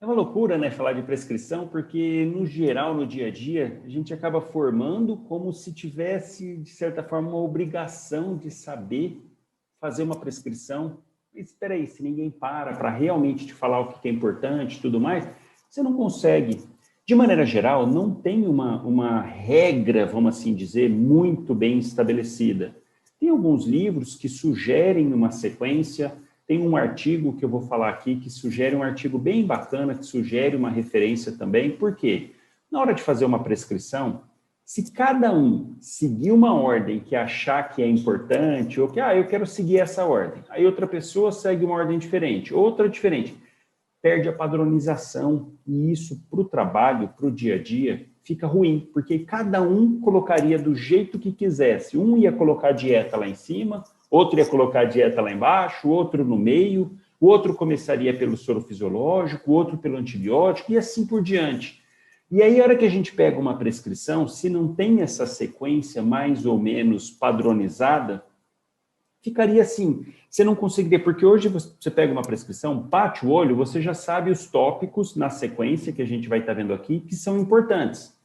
É uma loucura, né, falar de prescrição, porque, no geral, no dia a dia, a gente acaba formando como se tivesse, de certa forma, uma obrigação de saber fazer uma prescrição. Mas espera aí, se ninguém para realmente te falar o que é importante e tudo mais, você não consegue. De maneira geral, não tem uma regra, vamos assim dizer, muito bem estabelecida. Tem alguns livros que sugerem uma sequência. Tem um artigo que eu vou falar aqui que sugere um artigo bem bacana, que sugere uma referência também. Por quê? Na hora de fazer uma prescrição, se cada um seguir uma ordem que achar que é importante, ou que, eu quero seguir essa ordem, aí outra pessoa segue uma ordem diferente, outra diferente, perde a padronização, e isso para o trabalho, para o dia a dia, fica ruim, porque cada um colocaria do jeito que quisesse. Um ia colocar a dieta lá em cima, outro ia colocar a dieta lá embaixo, outro no meio, o outro começaria pelo soro fisiológico, o outro pelo antibiótico, e assim por diante. E aí, a hora que a gente pega uma prescrição, se não tem essa sequência mais ou menos padronizada, ficaria assim, você não conseguiria, porque hoje você pega uma prescrição, bate o olho, você já sabe os tópicos na sequência que a gente vai estar vendo aqui, que são importantes.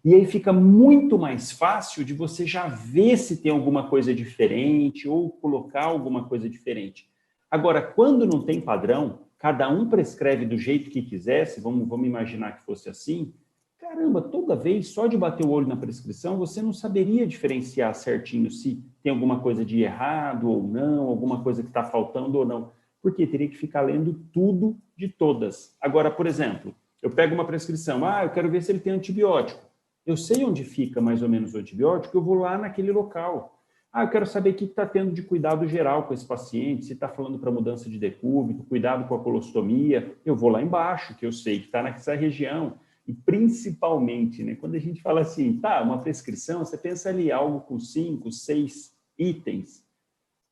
E aí fica muito mais fácil de você já ver se tem alguma coisa diferente ou colocar alguma coisa diferente. Agora, quando não tem padrão, cada um prescreve do jeito que quisesse, vamos imaginar que fosse assim, caramba, toda vez, só de bater o olho na prescrição, você não saberia diferenciar certinho se tem alguma coisa de errado ou não, alguma coisa que está faltando ou não, porque teria que ficar lendo tudo de todas. Agora, por exemplo, eu pego uma prescrição, eu quero ver se ele tem antibiótico. Eu sei onde fica mais ou menos o antibiótico, eu vou lá naquele local. Eu quero saber o que está tendo de cuidado geral com esse paciente, se está falando para mudança de decúbito, cuidado com a colostomia, eu vou lá embaixo, que eu sei que está nessa região. E principalmente, né, quando a gente fala assim, uma prescrição, você pensa ali algo com 5, 6 itens.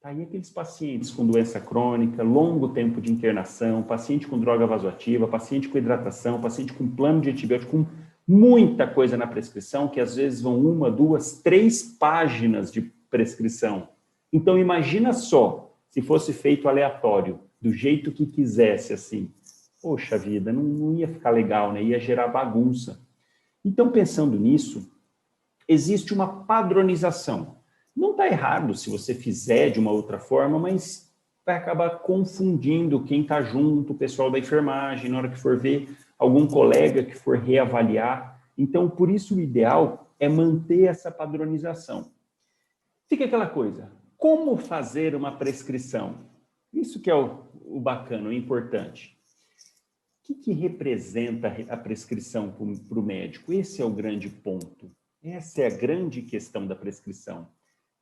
Aí aqueles pacientes com doença crônica, longo tempo de internação, paciente com droga vasoativa, paciente com hidratação, paciente com plano de antibiótico, com muita coisa na prescrição, que às vezes vão 1, 2, 3 páginas de prescrição. Então, imagina só, se fosse feito aleatório, do jeito que quisesse, assim. Poxa vida, não ia ficar legal, né? Ia gerar bagunça. Então, pensando nisso, existe uma padronização. Não está errado se você fizer de uma outra forma, mas vai acabar confundindo quem está junto, o pessoal da enfermagem, na hora que for ver algum colega que for reavaliar. Então, por isso, o ideal é manter essa padronização. Fica aquela coisa, como fazer uma prescrição? Isso que é o bacana, o importante. O que representa a prescrição para o médico? Esse é o grande ponto. Essa é a grande questão da prescrição.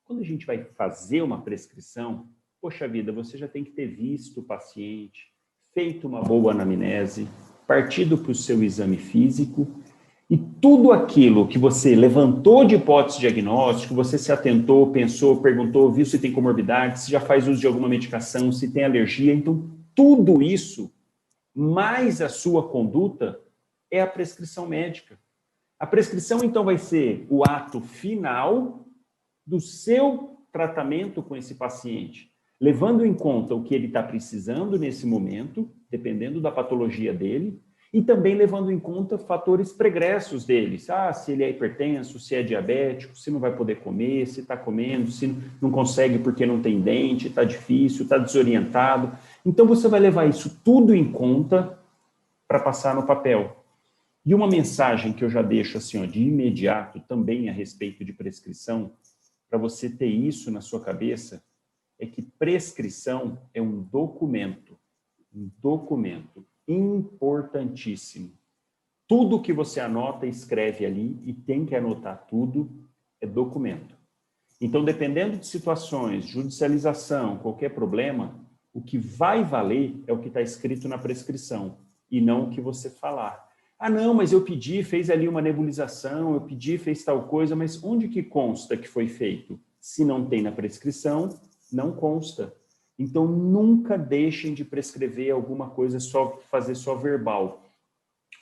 Quando a gente vai fazer uma prescrição, poxa vida, você já tem que ter visto o paciente, feito uma boa anamnese, partido para o seu exame físico, e tudo aquilo que você levantou de hipótese diagnóstica, você se atentou, pensou, perguntou, viu se tem comorbidade, se já faz uso de alguma medicação, se tem alergia, então tudo isso mais a sua conduta é a prescrição médica. A prescrição, então, vai ser o ato final do seu tratamento com esse paciente, levando em conta o que ele está precisando nesse momento, dependendo da patologia dele, e também levando em conta fatores pregressos deles. Se ele é hipertenso, se é diabético, se não vai poder comer, se está comendo, se não consegue porque não tem dente, está difícil, está desorientado. Então, você vai levar isso tudo em conta para passar no papel. E uma mensagem que eu já deixo assim, de imediato, também a respeito de prescrição, para você ter isso na sua cabeça, é que prescrição é um documento importantíssimo. Tudo que você anota e escreve ali, e tem que anotar tudo, é documento. Então, dependendo de situações, judicialização, qualquer problema, o que vai valer é o que está escrito na prescrição, e não o que você falar. Não, mas eu pedi, fez ali uma nebulização, eu pedi, fez tal coisa, mas onde que consta que foi feito? Se não tem na prescrição, não consta. Então, nunca deixem de prescrever alguma coisa, fazer só verbal.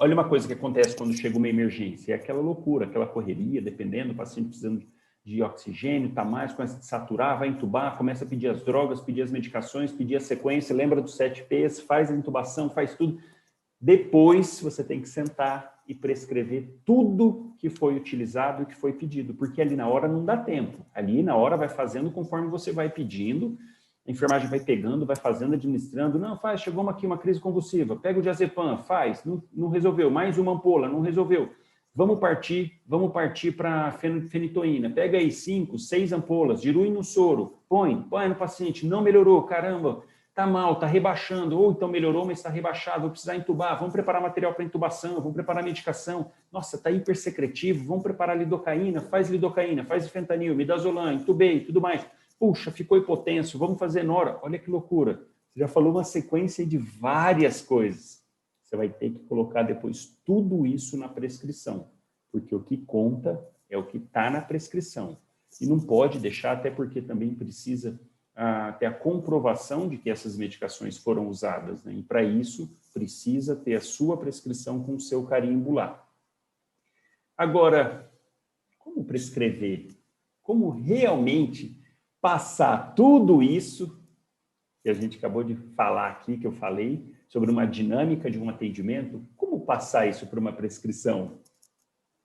Olha uma coisa que acontece quando chega uma emergência, é aquela loucura, aquela correria, dependendo, o paciente precisando de oxigênio, está mais, começa a saturar, vai entubar, começa a pedir as drogas, pedir as medicações, pedir a sequência, lembra dos 7 Ps, faz a intubação, faz tudo. Depois, você tem que sentar e prescrever tudo que foi utilizado e que foi pedido, porque ali na hora não dá tempo. Ali na hora vai fazendo conforme você vai pedindo, a enfermagem vai pegando, vai fazendo, administrando. Não, faz, chegou aqui uma crise convulsiva, pega o diazepam, faz, não resolveu, mais uma ampola, não resolveu. Vamos partir para fenitoína. Pega aí 5, 6 ampolas, dilui no soro, põe no paciente, não melhorou, caramba, tá mal, tá rebaixando, ou então melhorou, mas está rebaixado, vou precisar intubar, vamos preparar material para intubação, vamos preparar medicação, nossa, tá hipersecretivo, vamos preparar lidocaína, faz fentanil, midazolam, intubei, tudo mais. Puxa, ficou hipotenso, vamos fazer nora, olha que loucura. Você já falou uma sequência de várias coisas. Você vai ter que colocar depois tudo isso na prescrição, porque o que conta é o que está na prescrição. E não pode deixar, até porque também precisa ter a comprovação de que essas medicações foram usadas, né? E para isso precisa ter a sua prescrição com o seu carimbo lá. Agora, como prescrever? Como realmente passar tudo isso que a gente acabou de falar aqui, que eu falei, sobre uma dinâmica de um atendimento, como passar isso para uma prescrição?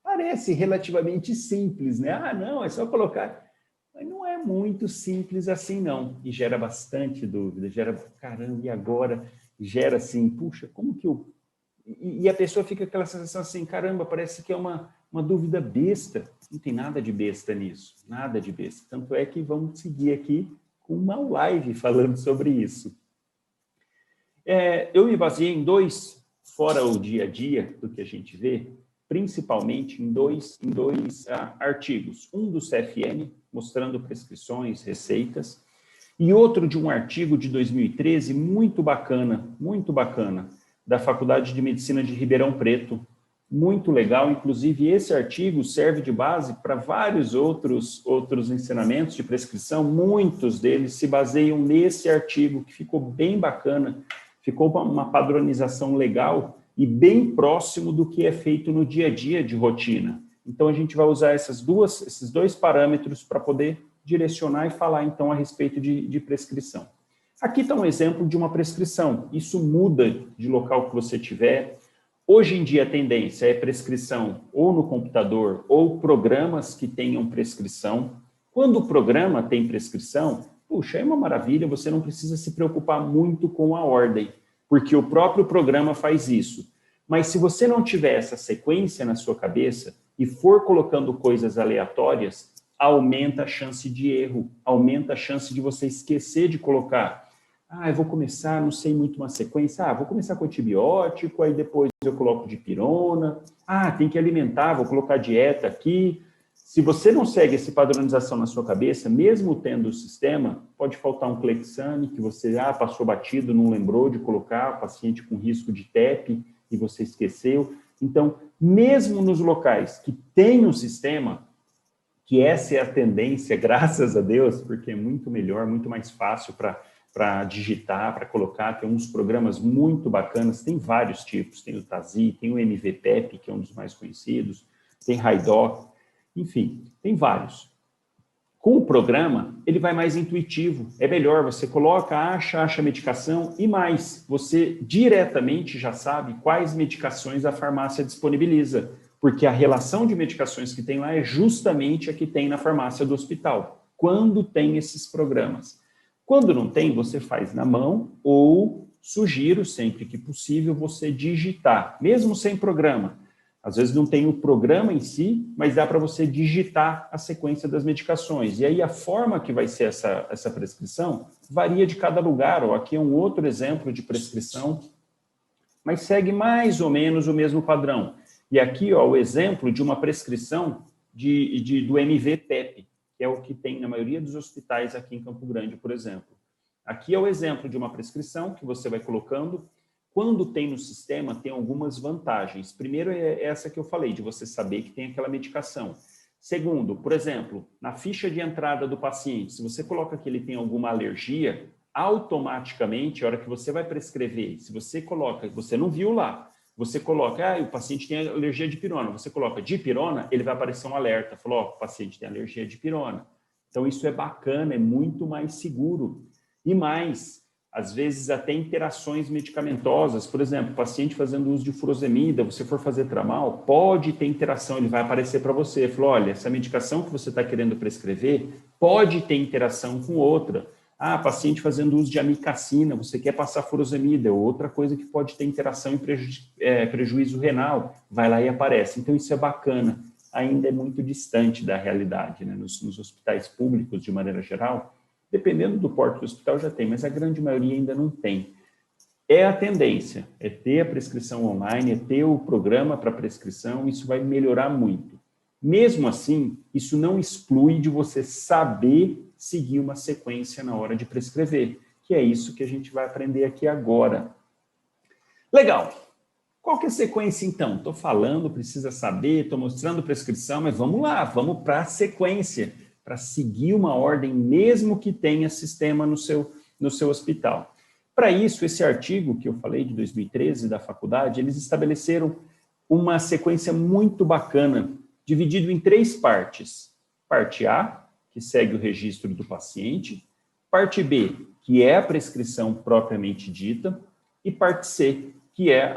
Parece relativamente simples, né? Ah, não, é só colocar. Mas não é muito simples assim, não. E gera bastante dúvida, gera, caramba, e agora? Gera assim, puxa, como que eu... E a pessoa fica com aquela sensação assim, caramba, parece que é uma dúvida besta. Não tem nada de besta nisso, nada de besta. Tanto é que vamos seguir aqui com uma live falando sobre isso. Eu me baseei em dois, fora o dia a dia do que a gente vê, principalmente em dois artigos. Um do CFM, mostrando prescrições, receitas, e outro de um artigo de 2013, muito bacana, da Faculdade de Medicina de Ribeirão Preto. Muito legal, inclusive esse artigo serve de base para vários outros ensinamentos de prescrição, muitos deles se baseiam nesse artigo, que ficou bem bacana, ficou uma padronização legal e bem próximo do que é feito no dia a dia de rotina. Então, a gente vai usar esses dois parâmetros para poder direcionar e falar, então, a respeito de prescrição. Aqui está um exemplo de uma prescrição. Isso muda de local que você tiver. Hoje em dia, a tendência é prescrição ou no computador ou programas que tenham prescrição. Quando o programa tem prescrição, puxa, é uma maravilha, você não precisa se preocupar muito com a ordem, porque o próprio programa faz isso. Mas se você não tiver essa sequência na sua cabeça e for colocando coisas aleatórias, aumenta a chance de erro, aumenta a chance de você esquecer de colocar. Ah, eu vou começar, não sei muito uma sequência. Ah, vou começar com antibiótico, aí depois eu coloco dipirona. Ah, tem que alimentar, vou colocar dieta aqui. Se você não segue essa padronização na sua cabeça, mesmo tendo o sistema, pode faltar um Clexane que você passou batido, não lembrou de colocar, paciente com risco de TEP e você esqueceu. Então, mesmo nos locais que tem um sistema, que essa é a tendência, graças a Deus, porque é muito melhor, muito mais fácil para digitar, para colocar, tem uns programas muito bacanas, tem vários tipos, tem o Tazi, tem o MVPEP, que é um dos mais conhecidos, tem Raidoc, enfim, tem vários. Com o programa, ele vai mais intuitivo, é melhor, você coloca, acha a medicação e mais, você diretamente já sabe quais medicações a farmácia disponibiliza, porque a relação de medicações que tem lá é justamente a que tem na farmácia do hospital, quando tem esses programas. Quando não tem, você faz na mão ou sugiro, sempre que possível, você digitar, mesmo sem programa. Às vezes não tem o programa em si, mas dá para você digitar a sequência das medicações. E aí a forma que vai ser essa prescrição varia de cada lugar. Ó, aqui é um outro exemplo de prescrição, mas segue mais ou menos o mesmo padrão. E aqui ó, o exemplo de uma prescrição do MVPEP, que é o que tem na maioria dos hospitais aqui em Campo Grande, por exemplo. Aqui é o exemplo de uma prescrição que você vai colocando. Quando tem no sistema, tem algumas vantagens. Primeiro é essa que eu falei, de você saber que tem aquela medicação. Segundo, por exemplo, na ficha de entrada do paciente, se você coloca que ele tem alguma alergia, automaticamente, a hora que você vai prescrever, se você coloca, você não viu lá, você coloca, o paciente tem alergia de dipirona, você coloca dipirona, ele vai aparecer um alerta, falou, o paciente tem alergia de dipirona. Então, isso é bacana, é muito mais seguro. E mais, às vezes até interações medicamentosas. Por exemplo, paciente fazendo uso de furosemida, você for fazer tramal, pode ter interação, ele vai aparecer para você. Falou, olha, essa medicação que você está querendo prescrever pode ter interação com outra. Ah, paciente fazendo uso de amicacina, você quer passar furosemida, é outra coisa que pode ter interação e prejuízo renal. Vai lá e aparece. Então, isso é bacana. Ainda é muito distante da realidade, né? Nos hospitais públicos, de maneira geral, dependendo do porte do hospital já tem, mas a grande maioria ainda não tem. É a tendência, é ter a prescrição online, é ter o programa para prescrição, isso vai melhorar muito. Mesmo assim, isso não exclui de você saber seguir uma sequência na hora de prescrever, que é isso que a gente vai aprender aqui agora. Legal! Qual que é a sequência, então? Estou falando, precisa saber, estou mostrando prescrição, mas vamos lá, vamos para a sequência, para seguir uma ordem, mesmo que tenha sistema no seu hospital. Para isso, esse artigo que eu falei de 2013 da faculdade, eles estabeleceram uma sequência muito bacana, dividido em 3 partes. Parte A, que segue o registro do paciente, parte B, que é a prescrição propriamente dita, e parte C, que é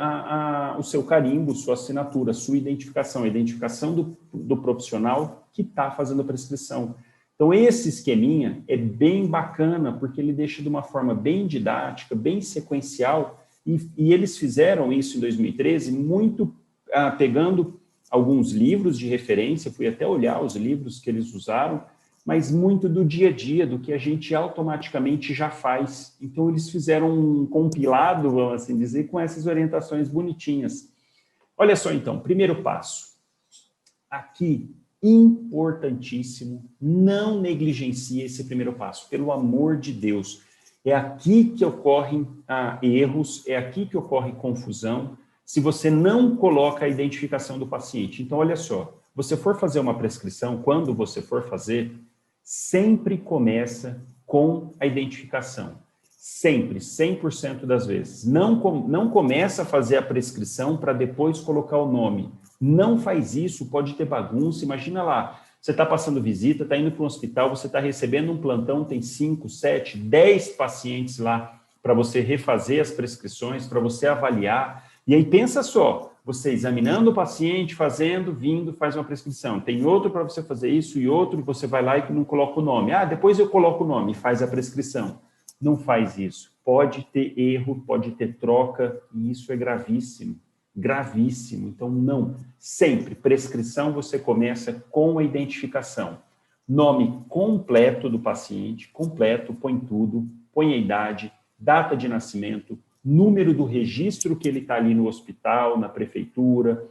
o seu carimbo, sua assinatura, sua identificação, a identificação do profissional que está fazendo a prescrição. Então, esse esqueminha é bem bacana, porque ele deixa de uma forma bem didática, bem sequencial, e eles fizeram isso em 2013, muito pegando alguns livros de referência, fui até olhar os livros que eles usaram, mas muito do dia a dia, do que a gente automaticamente já faz. Então, eles fizeram um compilado, vamos assim dizer, com essas orientações bonitinhas. Olha só, então, primeiro passo. Aqui, importantíssimo, não negligencie esse primeiro passo, pelo amor de Deus. É aqui que ocorrem erros, é aqui que ocorre confusão, se você não coloca a identificação do paciente. Então, olha só, você for fazer uma prescrição, quando você for fazer, sempre começa com a identificação. Sempre, 100% das vezes. Não começa a fazer a prescrição para depois colocar o nome. Não faz isso, pode ter bagunça. Imagina lá, você está passando visita, está indo para um hospital, você está recebendo um plantão, tem 5, 7, 10 pacientes lá para você refazer as prescrições, para você avaliar. E aí pensa só, você examinando o paciente, fazendo, vindo, faz uma prescrição. Tem outro para você fazer isso e outro, você vai lá e não coloca o nome. Ah, depois eu coloco o nome e faz a prescrição. Não faz isso. Pode ter erro, pode ter troca, e isso é gravíssimo. Gravíssimo. Então, não. Sempre, prescrição, você começa com a identificação. Nome completo do paciente, completo, põe tudo, põe a idade, data de nascimento, número do registro que ele está ali no hospital, na prefeitura,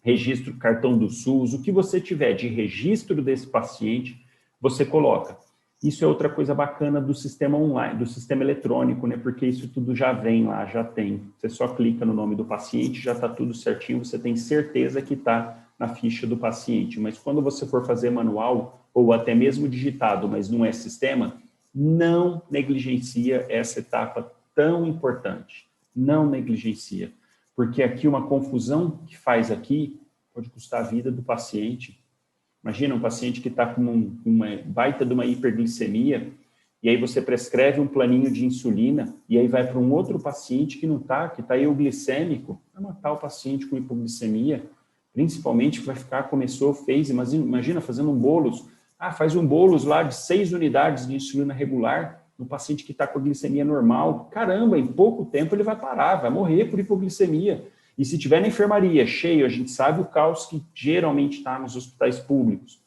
registro cartão do SUS, o que você tiver de registro desse paciente, você coloca. Isso é outra coisa bacana do sistema online, do sistema eletrônico, né? Porque isso tudo já vem lá, já tem. Você só clica no nome do paciente, já está tudo certinho, você tem certeza que está na ficha do paciente. Mas quando você for fazer manual, ou até mesmo digitado, mas não é sistema, não negligencia essa etapa tão importante. Não negligencia. Porque aqui uma confusão que faz aqui pode custar a vida do paciente. Imagina um paciente que está com uma baita de uma hiperglicemia, e aí você prescreve um planinho de insulina, e aí vai para um outro paciente que não está, que está euglicêmico, vai matar o paciente com hipoglicemia, principalmente que vai ficar, começou, fez, imagina fazendo um bolos, faz um bolos lá de 6 unidades de insulina regular, no paciente que está com a glicemia normal, caramba, em pouco tempo ele vai parar, vai morrer por hipoglicemia. E se tiver na enfermaria cheio, a gente sabe o caos que geralmente está nos hospitais públicos.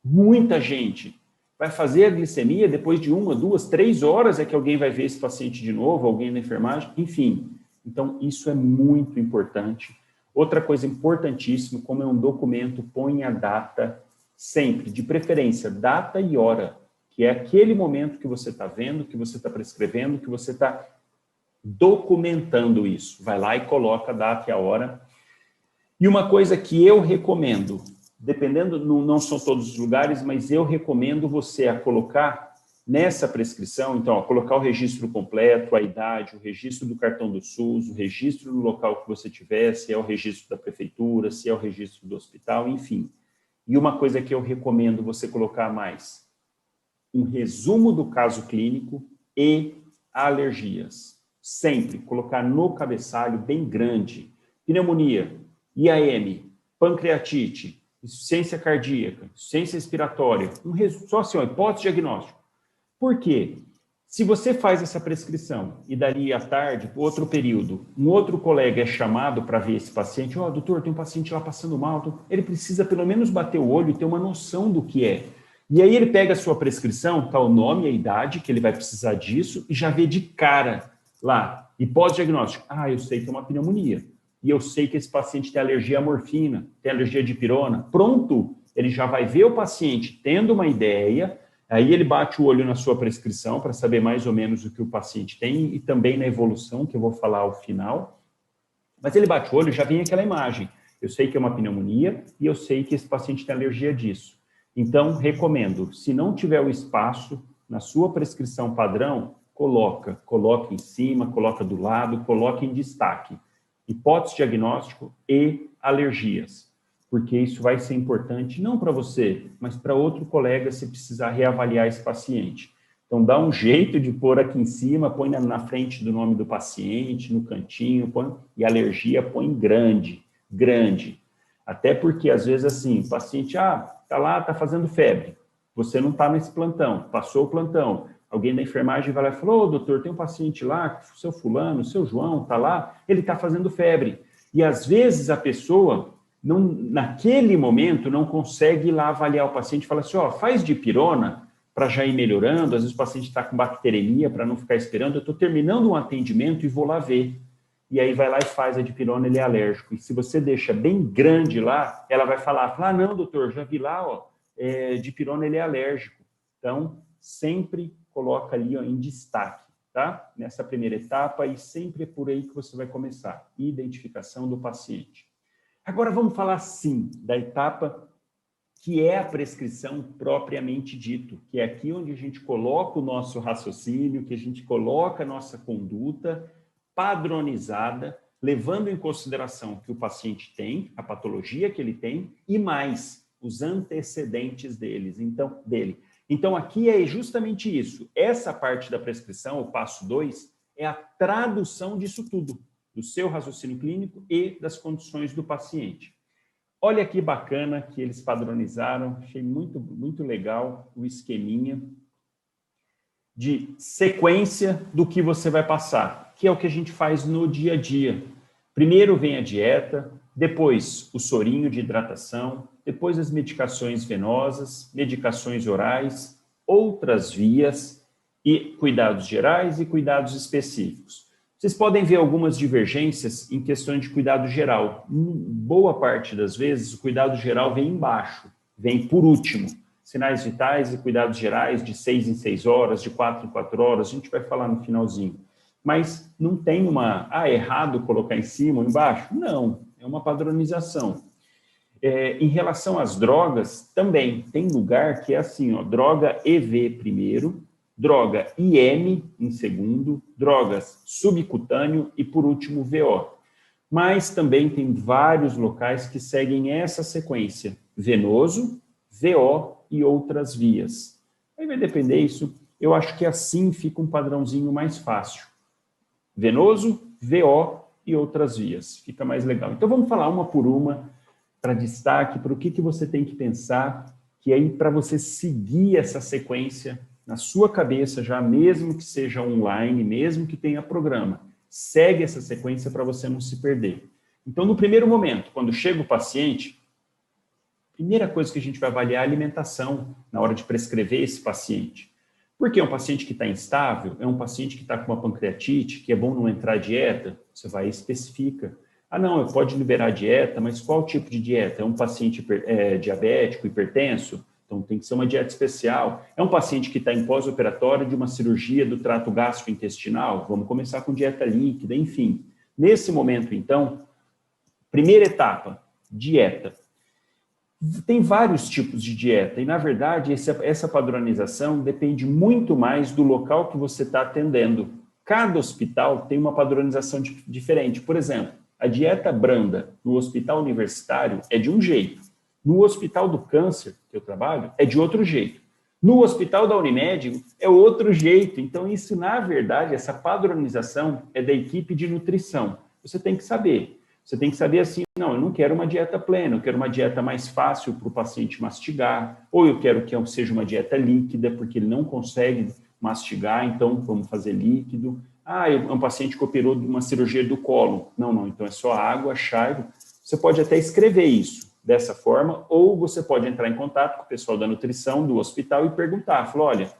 Muita gente vai fazer a glicemia, depois de 1, 2, 3 horas é que alguém vai ver esse paciente de novo, alguém da enfermagem, enfim. Então, isso é muito importante. Outra coisa importantíssima, como é um documento, põe a data sempre, de preferência, data e hora, que é aquele momento que você está vendo, que você está prescrevendo, que você está documentando isso. Vai lá e coloca a data e a hora. E uma coisa que eu recomendo, dependendo, não são todos os lugares, mas eu recomendo você a colocar nessa prescrição, então, colocar o registro completo, a idade, o registro do cartão do SUS, o registro do local que você tiver, se é o registro da prefeitura, se é o registro do hospital, enfim. E uma coisa que eu recomendo você colocar mais, um resumo do caso clínico e alergias. Sempre colocar no cabeçalho bem grande. Pneumonia, IAM, pancreatite, insuficiência cardíaca, insuficiência respiratória. Só assim, hipótese diagnóstico. Por quê? Se você faz essa prescrição e dali à tarde, outro período, um outro colega é chamado para ver esse paciente, doutor, tem um paciente lá passando mal, ele precisa pelo menos bater o olho e ter uma noção do que é. E aí ele pega a sua prescrição, tá o nome, a idade, que ele vai precisar disso, e já vê de cara lá, hipótese diagnóstica. Eu sei que é uma pneumonia. E eu sei que esse paciente tem alergia à morfina, tem alergia à dipirona. Pronto, ele já vai ver o paciente tendo uma ideia. Aí ele bate o olho na sua prescrição para saber mais ou menos o que o paciente tem e também na evolução, que eu vou falar ao final. Mas ele bate o olho e já vem aquela imagem. Eu sei que é uma pneumonia e eu sei que esse paciente tem alergia disso. Então, recomendo, se não tiver o espaço na sua prescrição padrão, coloca em cima, coloca do lado, coloca em destaque. Hipótese diagnóstico e alergias. Porque isso vai ser importante não para você, mas para outro colega se precisar reavaliar esse paciente. Então, dá um jeito de pôr aqui em cima, põe na frente do nome do paciente, no cantinho, e alergia põe grande. Até porque, às vezes, assim, o paciente, tá lá, tá fazendo febre. Você não está nesse plantão, passou o plantão. Alguém da enfermagem vai lá e falou, doutor, tem um paciente lá, seu fulano, seu João, tá lá, ele está fazendo febre. E, às vezes, a pessoa... Não, naquele momento, não consegue ir lá avaliar o paciente e falar assim, faz dipirona para já ir melhorando, às vezes o paciente está com bacteremia para não ficar esperando, eu estou terminando um atendimento e vou lá ver. E aí vai lá e faz a dipirona, ele é alérgico. E se você deixa bem grande lá, ela vai falar, não, doutor, já vi lá, dipirona, ele é alérgico. Então, sempre coloca ali em destaque, tá? Nessa primeira etapa, e sempre é por aí que você vai começar, identificação do paciente. Agora vamos falar, sim, da etapa que é a prescrição propriamente dito, que é aqui onde a gente coloca o nosso raciocínio, que a gente coloca a nossa conduta padronizada, levando em consideração o que o paciente tem, a patologia que ele tem, e mais, os antecedentes dele. Então, aqui é justamente isso. Essa parte da prescrição, o passo 2, é a tradução disso tudo, do seu raciocínio clínico e das condições do paciente. Olha que bacana que eles padronizaram, achei muito, muito legal o esqueminha de sequência do que você vai passar, que é o que a gente faz no dia a dia. Primeiro vem a dieta, depois o sorinho de hidratação, depois as medicações venosas, medicações orais, outras vias e cuidados gerais e cuidados específicos. Vocês podem ver algumas divergências em questão de cuidado geral. Boa parte das vezes, o cuidado geral vem embaixo, vem por último. Sinais vitais e cuidados gerais de 6 em 6 horas, de 4 em 4 horas, a gente vai falar no finalzinho. Mas não tem é errado colocar em cima ou embaixo? Não, é uma padronização. Em relação às drogas, também tem lugar que é assim, droga EV primeiro, droga IM em segundo, drogas subcutâneo e, por último, VO. Mas também tem vários locais que seguem essa sequência, venoso, VO e outras vias. Aí vai depender isso, eu acho que assim fica um padrãozinho mais fácil. Venoso, VO e outras vias, fica mais legal. Então vamos falar uma por uma, para destaque, para o que você tem que pensar, que aí para você seguir essa sequência na sua cabeça já, mesmo que seja online, mesmo que tenha programa, segue essa sequência para você não se perder. Então, no primeiro momento, quando chega o paciente, a primeira coisa que a gente vai avaliar é a alimentação na hora de prescrever esse paciente. Porque é um paciente que está instável, é um paciente que está com uma pancreatite, que é bom não entrar dieta, você vai e especifica. Não, pode liberar a dieta, mas qual tipo de dieta? É um paciente diabético, hipertenso? Então, tem que ser uma dieta especial. É um paciente que está em pós-operatório de uma cirurgia do trato gastrointestinal? Vamos começar com dieta líquida, enfim. Nesse momento, então, primeira etapa, dieta. Tem vários tipos de dieta e, na verdade, essa padronização depende muito mais do local que você está atendendo. Cada hospital tem uma padronização diferente. Por exemplo, a dieta branda no hospital universitário é de um jeito. No hospital do câncer, que eu trabalho, é de outro jeito. No hospital da Unimed é outro jeito. Então, isso, na verdade, essa padronização é da equipe de nutrição. Você tem que saber. Você tem que saber assim, não, eu não quero uma dieta plena, eu quero uma dieta mais fácil para o paciente mastigar, ou eu quero que seja uma dieta líquida, porque ele não consegue mastigar, então vamos fazer líquido. Ah, é um paciente que operou de uma cirurgia do colo. Não, então é só água, chá. Você pode até escrever isso dessa forma, ou você pode entrar em contato com o pessoal da nutrição do hospital e perguntar, falar, olha,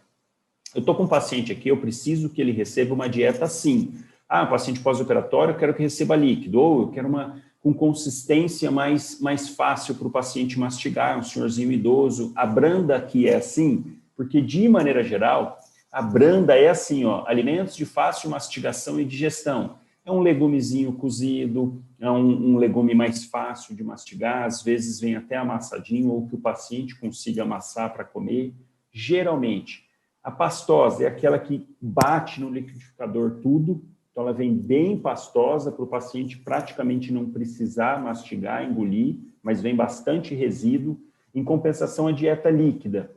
eu estou com um paciente aqui, eu preciso que ele receba uma dieta assim. Ah, um paciente pós-operatório, eu quero que receba líquido, ou eu quero uma com consistência mais fácil para o paciente mastigar, um senhorzinho idoso. A branda aqui é assim, porque de maneira geral, a branda é assim, ó, alimentos de fácil mastigação e digestão. É um legumezinho cozido, é um legume mais fácil de mastigar, às vezes vem até amassadinho, ou que o paciente consiga amassar para comer. Geralmente, a pastosa é aquela que bate no liquidificador tudo, então ela vem bem pastosa para o paciente praticamente não precisar mastigar, engolir, mas vem bastante resíduo. Em compensação, a dieta líquida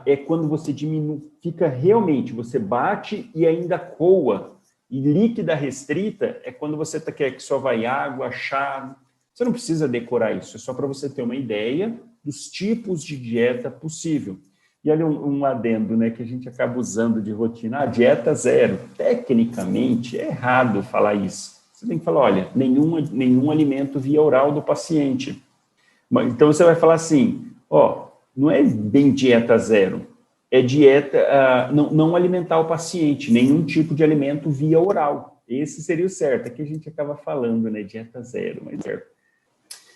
é quando você diminui, fica realmente, você bate e ainda coa. E líquida restrita é quando você quer que só vai água, chá. Você não precisa decorar isso, é só para você ter uma ideia dos tipos de dieta possível. E olha um adendo, né, que a gente acaba usando de rotina, dieta zero. Tecnicamente, é errado falar isso. Você tem que falar, olha, nenhum alimento via oral do paciente. Então, você vai falar assim, ó, não é bem dieta zero, é dieta, não alimentar o paciente, nenhum tipo de alimento via oral. Esse seria o certo. Aqui a gente acaba falando, né, dieta zero, mas certo.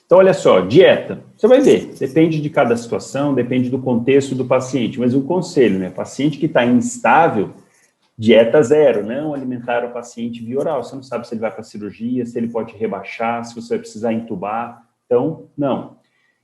Então, olha só, dieta, você vai ver, depende de cada situação, depende do contexto do paciente, mas um conselho, né, paciente que está instável, dieta zero, não alimentar o paciente via oral, você não sabe se ele vai para a cirurgia, se ele pode rebaixar, se você vai precisar entubar, então, não.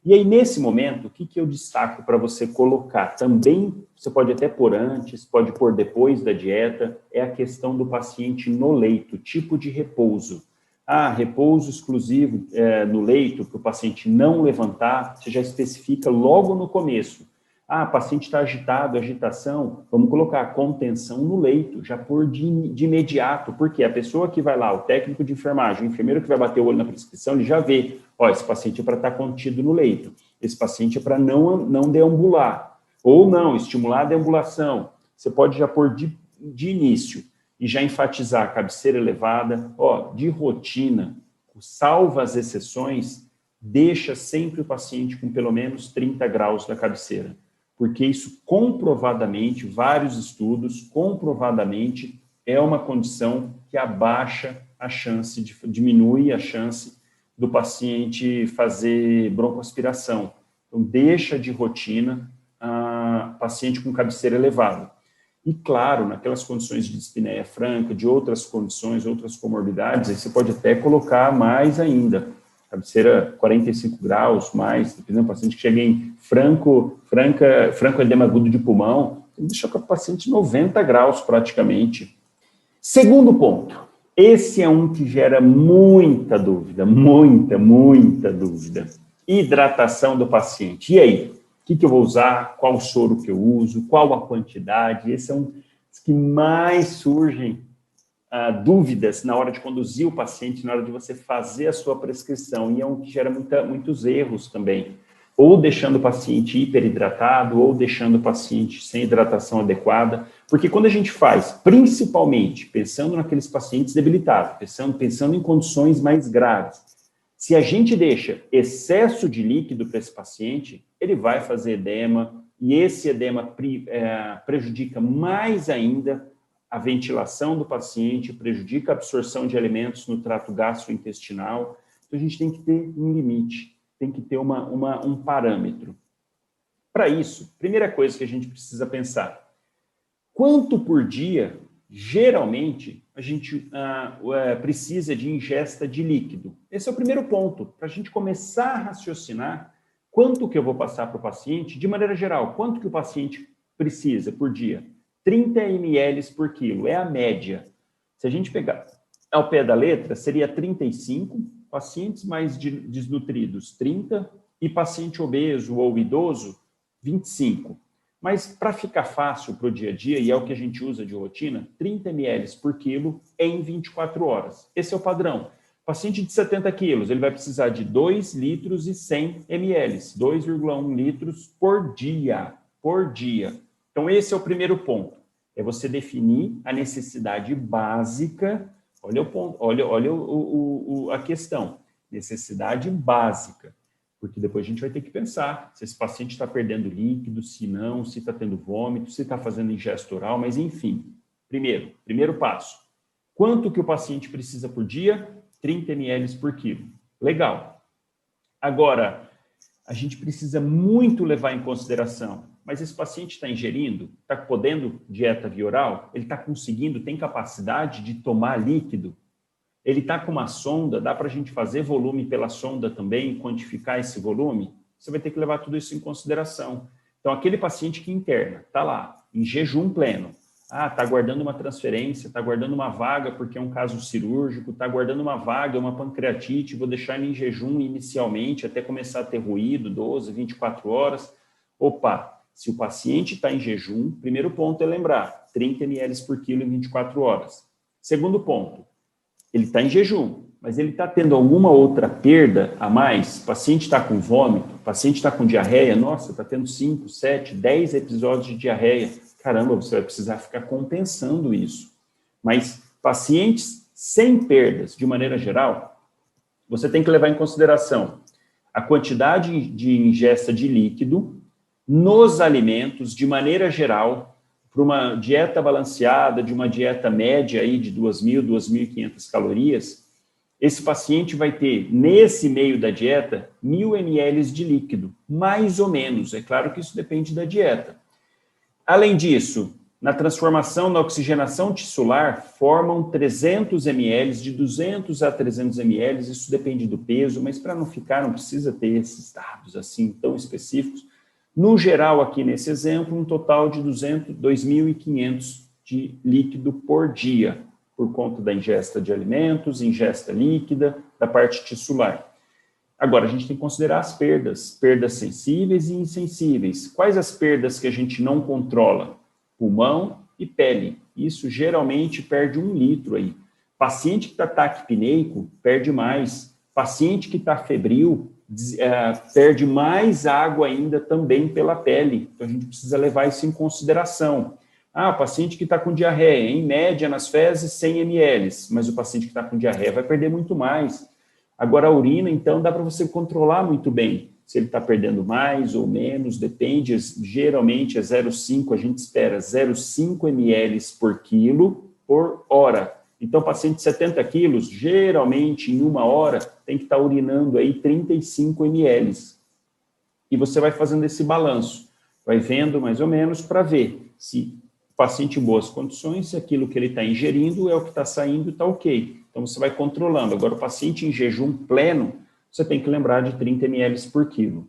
E aí, nesse momento, o que eu destaco para você colocar? Também, você pode até pôr antes, pode pôr depois da dieta, é a questão do paciente no leito, tipo de repouso. Ah, repouso exclusivo no leito, para o paciente não levantar, você já especifica logo no começo. Ah, o paciente está agitado, agitação, vamos colocar contenção no leito, já por de imediato, porque a pessoa que vai lá, o técnico de enfermagem, o enfermeiro que vai bater o olho na prescrição, ele já vê, ó, esse paciente é para estar contido no leito, esse paciente é para não deambular, ou não, estimular a deambulação. Você pode já pôr de início e já enfatizar a cabeceira elevada, ó, de rotina, salva as exceções, deixa sempre o paciente com pelo menos 30 graus da cabeceira, porque isso comprovadamente, vários estudos, comprovadamente, é uma condição que abaixa a chance, diminui a chance do paciente fazer broncoaspiração. Então, deixa de rotina paciente com cabeceira elevada. E, claro, naquelas condições de dispneia franca, de outras condições, outras comorbidades, aí você pode até colocar mais ainda. Cabeceira 45 graus, mais, dependendo do paciente que chega em franco edema agudo de pulmão, deixa o paciente 90 graus praticamente. Segundo ponto, esse é um que gera muita dúvida, muita dúvida. Hidratação do paciente. E aí? O que eu vou usar? Qual soro que eu uso? Qual a quantidade? Esse é um dos que mais surgem dúvidas na hora de conduzir o paciente, na hora de você fazer a sua prescrição, e é um que gera muitos erros também, ou deixando o paciente hiperidratado, ou deixando o paciente sem hidratação adequada, porque quando a gente faz, principalmente pensando naqueles pacientes debilitados, pensando em condições mais graves, se a gente deixa excesso de líquido para esse paciente, ele vai fazer edema, e esse edema prejudica mais ainda a ventilação do paciente, prejudica a absorção de alimentos no trato gastrointestinal. Então, a gente tem que ter um limite, tem que ter um parâmetro. Para isso, primeira coisa que a gente precisa pensar, quanto por dia, geralmente, a gente precisa de ingesta de líquido? Esse é o primeiro ponto, para a gente começar a raciocinar quanto que eu vou passar para o paciente, de maneira geral, quanto que o paciente precisa por dia? 30 ml por quilo, é a média. Se a gente pegar ao pé da letra, seria 35, pacientes mais desnutridos, 30, e paciente obeso ou idoso, 25. Mas para ficar fácil para o dia a dia, e é o que a gente usa de rotina, 30 ml por quilo em 24 horas. Esse é o padrão. Paciente de 70 quilos, ele vai precisar de 2 litros e 100 ml, 2,1 litros por dia. Por dia. Então, esse é o primeiro ponto. É você definir a necessidade básica. Olha o ponto, olha a questão. Necessidade básica. Porque depois a gente vai ter que pensar se esse paciente está perdendo líquido, se não, se está tendo vômito, se está fazendo ingesta oral, mas enfim. Primeiro passo. Quanto que o paciente precisa por dia? 30 ml por quilo. Legal. Agora, a gente precisa muito levar em consideração, mas esse paciente está ingerindo, está podendo dieta via oral? Ele está conseguindo, tem capacidade de tomar líquido? Ele está com uma sonda, dá para a gente fazer volume pela sonda também, quantificar esse volume? Você vai ter que levar tudo isso em consideração. Então, aquele paciente que interna, está lá, em jejum pleno, está guardando uma transferência, está guardando uma vaga porque é um caso cirúrgico, está guardando uma vaga, uma pancreatite, vou deixar ele em jejum inicialmente, até começar a ter ruído, 12, 24 horas. Opa, se o paciente está em jejum, primeiro ponto é lembrar, 30 ml por quilo em 24 horas. Segundo ponto, ele está em jejum, mas ele está tendo alguma outra perda a mais? O paciente está com vômito, o paciente está com diarreia, nossa, está tendo 5, 7, 10 episódios de diarreia. Caramba, você vai precisar ficar compensando isso. Mas pacientes sem perdas, de maneira geral, você tem que levar em consideração a quantidade de ingesta de líquido nos alimentos, de maneira geral, para uma dieta balanceada, de uma dieta média aí de 2.000, 2.500 calorias, esse paciente vai ter, nesse meio da dieta, 1.000 ml de líquido, mais ou menos. É claro que isso depende da dieta. Além disso, na transformação, na oxigenação tissular, formam 300 ml, de 200 a 300 ml, isso depende do peso, mas para não ficar, não precisa ter esses dados assim tão específicos. No geral, aqui nesse exemplo, um total de 2.500 de líquido por dia, por conta da ingesta de alimentos, ingesta líquida, da parte tissular. Agora, a gente tem que considerar as perdas sensíveis e insensíveis. Quais as perdas que a gente não controla? Pulmão e pele. Isso geralmente perde 1 litro aí. Paciente que está taquipneico perde mais. Paciente que está febril perde mais água ainda também pela pele. Então, a gente precisa levar isso em consideração. O paciente que está com diarreia, em média, nas fezes, 100 ml, mas o paciente que está com diarreia vai perder muito mais. Agora, a urina, então, dá para você controlar muito bem. Se ele está perdendo mais ou menos, depende, geralmente é 0,5, a gente espera 0,5 ml por quilo por hora. Então, paciente de 70 quilos, geralmente, em 1 hora, tem que estar urinando aí 35 ml. E você vai fazendo esse balanço, vai vendo mais ou menos para ver se o paciente em boas condições, se aquilo que ele está ingerindo é o que está saindo e está ok. Então, você vai controlando. Agora, o paciente em jejum pleno, você tem que lembrar de 30 ml por quilo.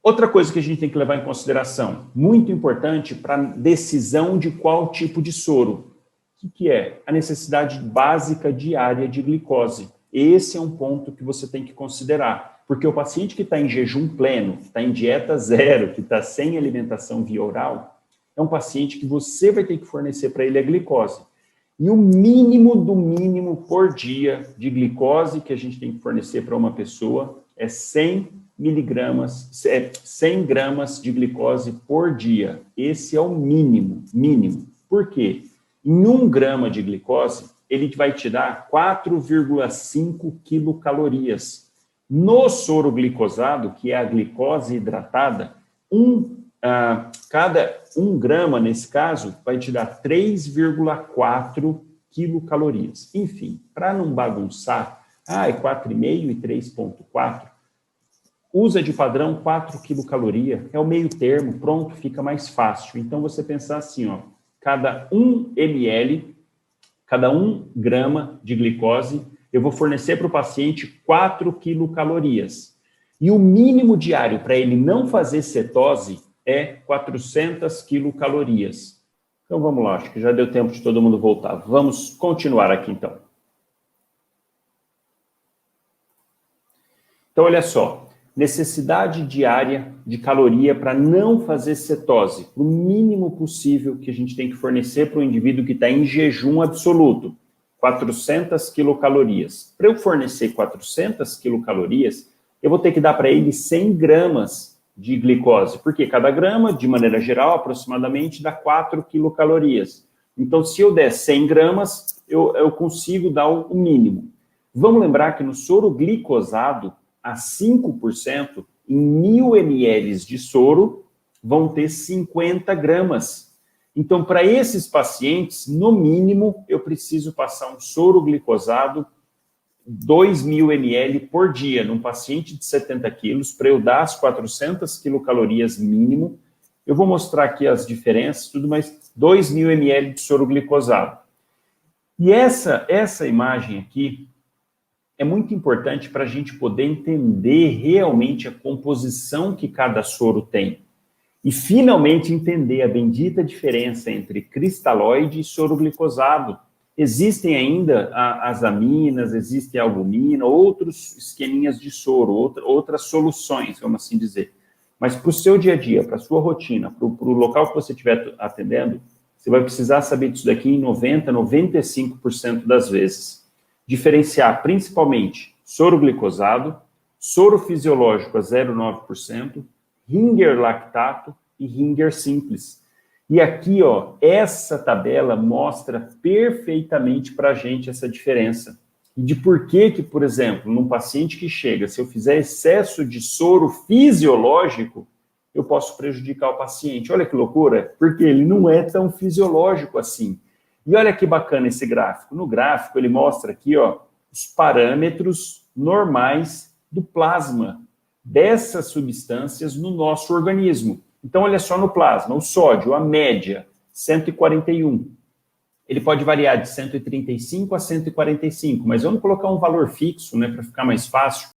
Outra coisa que a gente tem que levar em consideração, muito importante para decisão de qual tipo de soro, o que é? A necessidade básica diária de glicose. Esse é um ponto que você tem que considerar, porque o paciente que está em jejum pleno, está em dieta zero, que está sem alimentação via oral, é um paciente que você vai ter que fornecer para ele a glicose. E o mínimo do mínimo por dia de glicose que a gente tem que fornecer para uma pessoa é 100 gramas de glicose por dia. Esse é o mínimo. Por quê? Em 1 grama de glicose, ele vai te dar 4,5 quilocalorias. No soro glicosado, que é a glicose hidratada, cada 1 grama, nesse caso, vai te dar 3,4 quilocalorias. Enfim, para não bagunçar, é 4,5 e 3,4, usa de padrão 4 quilocaloria, é o meio termo, pronto, fica mais fácil. Então, você pensar assim, cada 1 ml, cada 1 grama de glicose, eu vou fornecer para o paciente 4 quilocalorias. E o mínimo diário para ele não fazer cetose é 400 quilocalorias. Então, vamos lá, acho que já deu tempo de todo mundo voltar. Vamos continuar aqui, então. Então, olha só. necessidade diária de caloria para não fazer cetose, o mínimo possível que a gente tem que fornecer para o indivíduo que está em jejum absoluto, 400 quilocalorias. Para eu fornecer 400 quilocalorias, eu vou ter que dar para ele 100 gramas de glicose, porque cada grama, de maneira geral, aproximadamente, dá 4 quilocalorias. Então, se eu der 100 gramas, eu consigo dar o mínimo. Vamos lembrar que no soro glicosado, a 5%, em 1.000 ml de soro, vão ter 50 gramas. Então, para esses pacientes, no mínimo, eu preciso passar um soro glicosado 2.000 ml por dia, num paciente de 70 quilos, para eu dar as 400 quilocalorias mínimo. Eu vou mostrar aqui as diferenças, tudo mais, 2.000 ml de soro glicosado. E essa imagem aqui é muito importante para a gente poder entender realmente a composição que cada soro tem. E, finalmente, entender a bendita diferença entre cristalóide e soro glicosado. Existem ainda as aminas, existe a albumina, outros esqueminhas de soro, outras soluções, vamos assim dizer. Mas para o seu dia a dia, para a sua rotina, para o local que você estiver atendendo, você vai precisar saber disso daqui em 90%, 95% das vezes. Diferenciar principalmente soro glicosado, soro fisiológico a 0,9%, Ringer lactato e Ringer simples. E aqui, ó, essa tabela mostra perfeitamente para a gente essa diferença. E de por que, por exemplo, num paciente que chega, se eu fizer excesso de soro fisiológico, eu posso prejudicar o paciente. Olha que loucura, porque ele não é tão fisiológico assim. E olha que bacana esse gráfico. No gráfico, ele mostra aqui, ó, os parâmetros normais do plasma dessas substâncias no nosso organismo. Então, olha só no plasma, o sódio, a média, 141. Ele pode variar de 135 a 145, mas vamos colocar um valor fixo, né, para ficar mais fácil.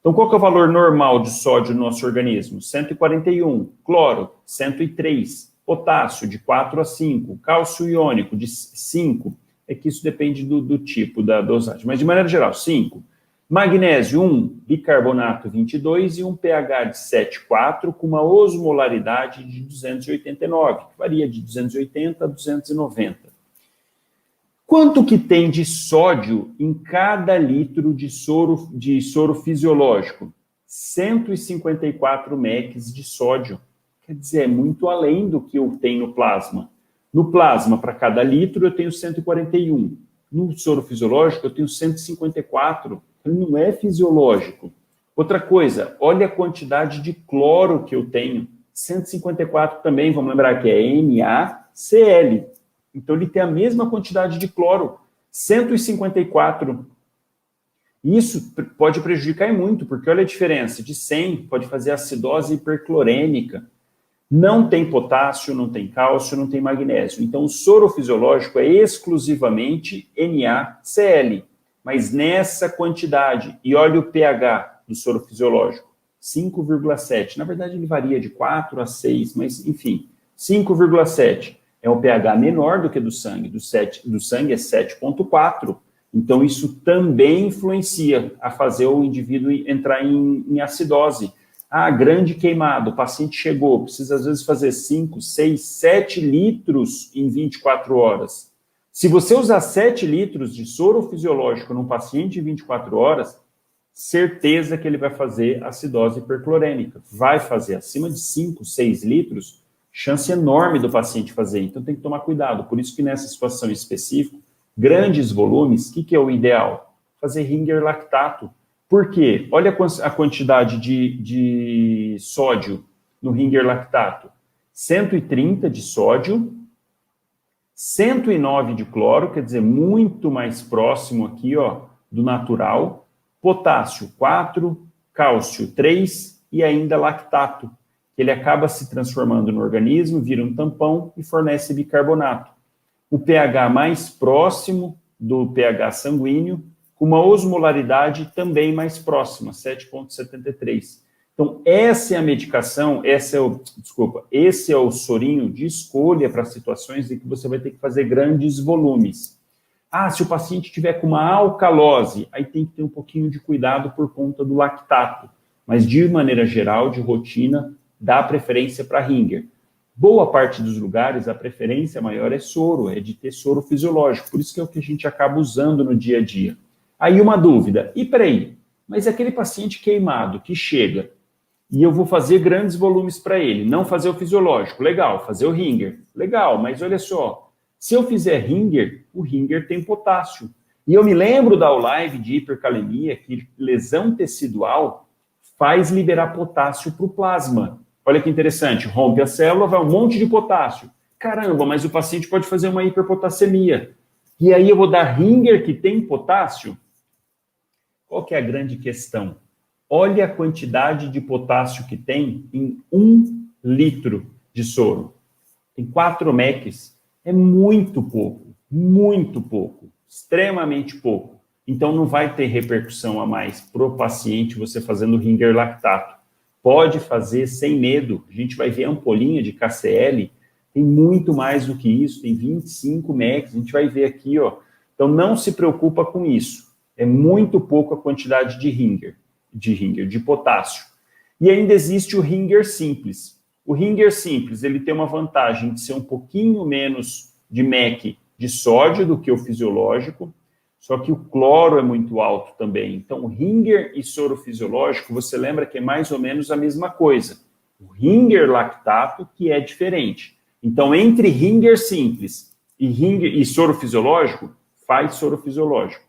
Então, qual que é o valor normal de sódio no nosso organismo? 141. Cloro, 103. Potássio, de 4 a 5. Cálcio iônico, de 5. É que isso depende do tipo da dosagem, mas de maneira geral, 5. Magnésio, 1. Bicarbonato, 22. E um pH de 7,4 com uma osmolaridade de 289, que varia de 280 a 290. Quanto que tem de sódio em cada litro de soro fisiológico? 154 mEq de sódio. Quer dizer, é muito além do que eu tenho no plasma. No plasma, para cada litro, eu tenho 141. No soro fisiológico, eu tenho 154. Ele não é fisiológico. Outra coisa, olha a quantidade de cloro que eu tenho. 154 também, vamos lembrar que é NaCl. Então, ele tem a mesma quantidade de cloro, 154. Isso pode prejudicar muito, porque olha a diferença, de 100 pode fazer acidose hiperclorêmica. Não tem potássio, não tem cálcio, não tem magnésio. Então, o soro fisiológico é exclusivamente NaCl, mas nessa quantidade. E olha o pH do soro fisiológico, 5,7. Na verdade, ele varia de 4 a 6, mas, enfim, 5,7. É um pH menor do que do sangue. Do sangue é 7,4. Então, isso também influencia a fazer o indivíduo entrar em acidose. Ah, grande queimado, o paciente chegou, precisa às vezes fazer 5, 6, 7 litros em 24 horas. Se você usar 7 litros de soro fisiológico num paciente em 24 horas, certeza que ele vai fazer acidose hiperclorêmica. Vai fazer acima de 5, 6 litros, chance enorme do paciente fazer. Então tem que tomar cuidado. Por isso que nessa situação específica, grandes volumes, o que é o ideal? Fazer Ringer lactato. Por quê? Olha a quantidade de sódio no Ringer lactato. 130 de sódio, 109 de cloro, quer dizer, muito mais próximo aqui, ó, do natural. Potássio, 4, cálcio, 3 e ainda lactato. Ele acaba se transformando no organismo, vira um tampão e fornece bicarbonato. O pH mais próximo do pH sanguíneo, com uma osmolaridade também mais próxima, 7,73. Então, essa é a medicação, esse é o sorinho de escolha para situações em que você vai ter que fazer grandes volumes. Ah, se o paciente tiver com uma alcalose, aí tem que ter um pouquinho de cuidado por conta do lactato. Mas, de maneira geral, de rotina, dá preferência para ringer. Boa parte dos lugares, a preferência maior é soro, é de ter soro fisiológico. Por isso que é o que a gente acaba usando no dia a dia. Aí uma dúvida, e peraí, mas aquele paciente queimado que chega e eu vou fazer grandes volumes para ele, não fazer o fisiológico, legal, fazer o ringer, legal, mas olha só, se eu fizer ringer, o ringer tem potássio. E eu me lembro da live de hipercalemia que lesão tecidual faz liberar potássio para o plasma. Olha que interessante, rompe a célula, vai um monte de potássio. Caramba, mas o paciente pode fazer uma hiperpotassemia. E aí eu vou dar ringer que tem potássio? Qual que é a grande questão? Olha a quantidade de potássio que tem em 1 litro de soro. Tem 4 mEqs. É muito pouco, extremamente pouco. Então não vai ter repercussão a mais para o paciente você fazendo ringer lactato. Pode fazer sem medo. A gente vai ver a ampolinha de KCl, tem muito mais do que isso, tem 25 mEqs, a gente vai ver aqui, ó. Então não se preocupa com isso. É muito pouco a quantidade de potássio. E ainda existe o ringer simples. O ringer simples, ele tem uma vantagem de ser um pouquinho menos de mEq de sódio do que o fisiológico, só que o cloro é muito alto também. Então, o ringer e soro fisiológico, você lembra que é mais ou menos a mesma coisa. O ringer lactato que é diferente. Então, entre ringer simples e soro fisiológico, faz soro fisiológico.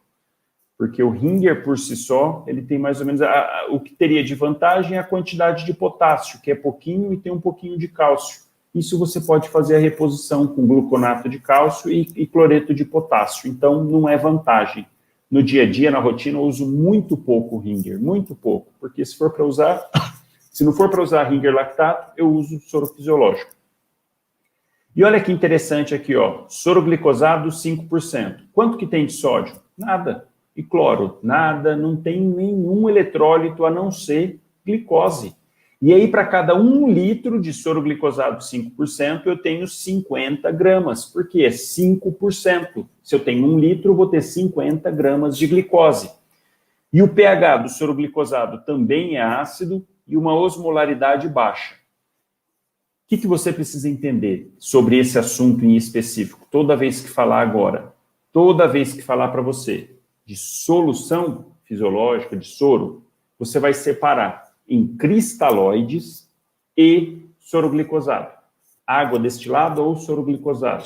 Porque o ringer por si só, ele tem mais ou menos o que teria de vantagem é a quantidade de potássio, que é pouquinho e tem um pouquinho de cálcio. Isso você pode fazer a reposição com gluconato de cálcio e cloreto de potássio. Então, não é vantagem. No dia a dia, na rotina, eu uso muito pouco ringer, muito pouco. Porque se não for para usar ringer lactato, eu uso soro fisiológico. E olha que interessante aqui, ó, soro glicosado 5%. Quanto que tem de sódio? Nada. E cloro? Nada, não tem nenhum eletrólito a não ser glicose. E aí, para cada 1 litro de soro glicosado 5%, eu tenho 50 gramas. Por quê? 5%. Se eu tenho 1 litro, eu vou ter 50 gramas de glicose. E o pH do soro glicosado também é ácido e uma osmolaridade baixa. O que você precisa entender sobre esse assunto em específico? Toda vez que falar agora, toda vez que falar para você de solução fisiológica de soro, você vai separar em cristalóides e soro glicosado. Água destilada ou soro glicosado.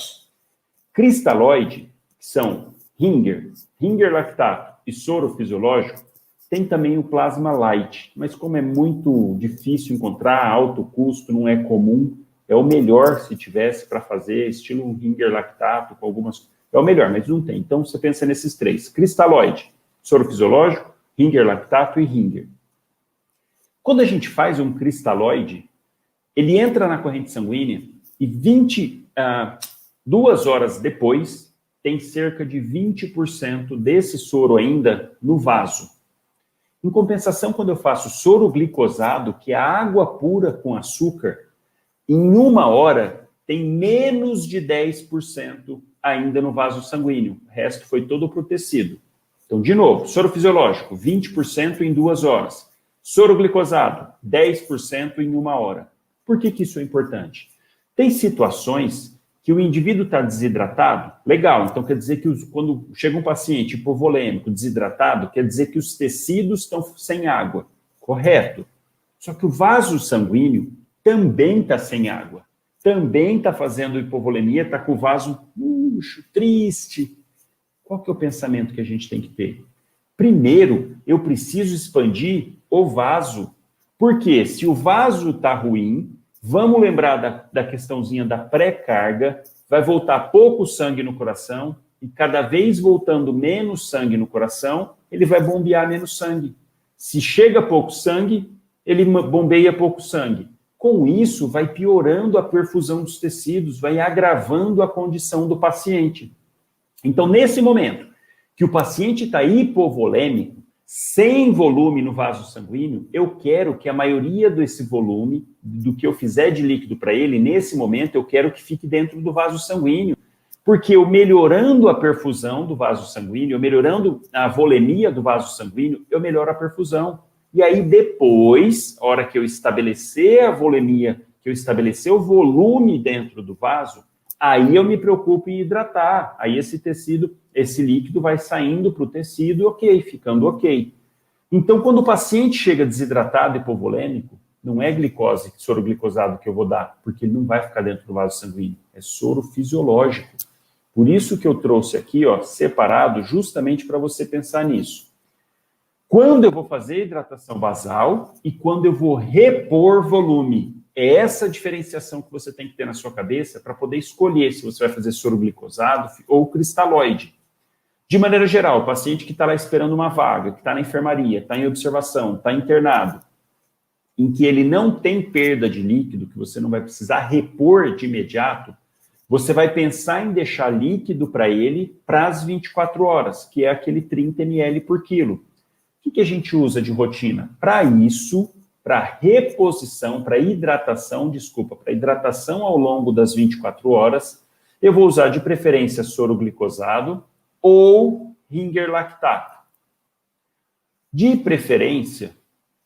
Cristalóide, que são ringer lactato e soro fisiológico, tem também o plasma light, mas como é muito difícil encontrar, alto custo, não é comum, é o melhor se tivesse para fazer, estilo ringer lactato, com algumas... É o melhor, mas não tem. Então, você pensa nesses 3. Cristalóide, soro fisiológico, ringer lactato e ringer. Quando a gente faz um cristalóide, ele entra na corrente sanguínea e 2 horas depois, tem cerca de 20% desse soro ainda no vaso. Em compensação, quando eu faço soro glicosado, que é água pura com açúcar, em 1 hora tem menos de 10% ainda no vaso sanguíneo. O resto foi todo para o tecido. Então, de novo, soro fisiológico, 20% em 2 horas. Soro glicosado, 10% em 1 hora. Por que isso é importante? Tem situações que o indivíduo está desidratado, legal, então quer dizer que quando chega um paciente hipovolêmico, desidratado, quer dizer que os tecidos estão sem água, correto? Só que o vaso sanguíneo também está sem água, também está fazendo hipovolemia, está com o vaso murcho, triste. Qual que é o pensamento que a gente tem que ter? Primeiro, eu preciso expandir o vaso, porque se o vaso está ruim, vamos lembrar da questãozinha da pré-carga, vai voltar pouco sangue no coração, e cada vez voltando menos sangue no coração, ele vai bombear menos sangue. Se chega pouco sangue, ele bombeia pouco sangue. Com isso, vai piorando a perfusão dos tecidos, vai agravando a condição do paciente. Então, nesse momento que o paciente está hipovolêmico, sem volume no vaso sanguíneo, eu quero que a maioria desse volume, do que eu fizer de líquido para ele, nesse momento, eu quero que fique dentro do vaso sanguíneo. Porque eu melhorando a perfusão do vaso sanguíneo, eu melhorando a volemia do vaso sanguíneo, eu melhoro a perfusão. E aí depois, a hora que eu estabelecer a volemia, que eu estabelecer o volume dentro do vaso, aí eu me preocupo em hidratar. Aí esse tecido, esse líquido vai saindo para o tecido, ok, ficando ok. Então, quando o paciente chega desidratado e hipovolêmico, não é glicose, soro glicosado que eu vou dar, porque ele não vai ficar dentro do vaso sanguíneo, é soro fisiológico. Por isso que eu trouxe aqui, ó, separado, justamente para você pensar nisso. Quando eu vou fazer hidratação basal e quando eu vou repor volume. É essa diferenciação que você tem que ter na sua cabeça para poder escolher se você vai fazer soro glicosado ou cristalóide. De maneira geral, o paciente que está lá esperando uma vaga, que está na enfermaria, está em observação, está internado, em que ele não tem perda de líquido, que você não vai precisar repor de imediato, você vai pensar em deixar líquido para ele para as 24 horas, que é aquele 30 ml por quilo. O que a gente usa de rotina? Para isso, para reposição, para hidratação ao longo das 24 horas, eu vou usar de preferência soro glicosado ou Ringer lactato. De preferência,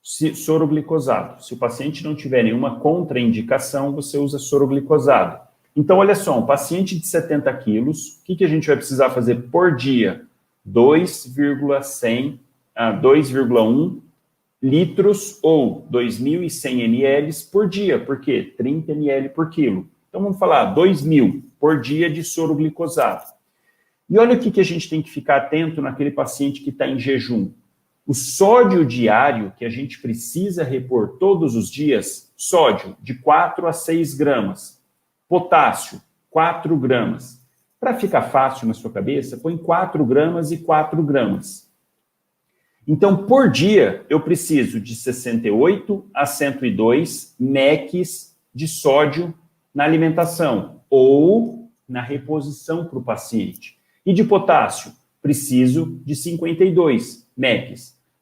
soro glicosado. Se o paciente não tiver nenhuma contraindicação, você usa soro glicosado. Então, olha só, um paciente de 70 quilos, o que a gente vai precisar fazer por dia? 2,1 litros ou 2.100 ml por dia. Por quê? 30 ml por quilo. Então, vamos falar 2.000 por dia de soro glicosado. E olha o que a gente tem que ficar atento naquele paciente que está em jejum. O sódio diário que a gente precisa repor todos os dias, sódio de 4 a 6 gramas, potássio 4 gramas. Para ficar fácil na sua cabeça, põe 4 gramas e 4 gramas. Então, por dia, eu preciso de 68 a 102 mEq de sódio na alimentação ou na reposição para o paciente. E de potássio, preciso de 52 mEq.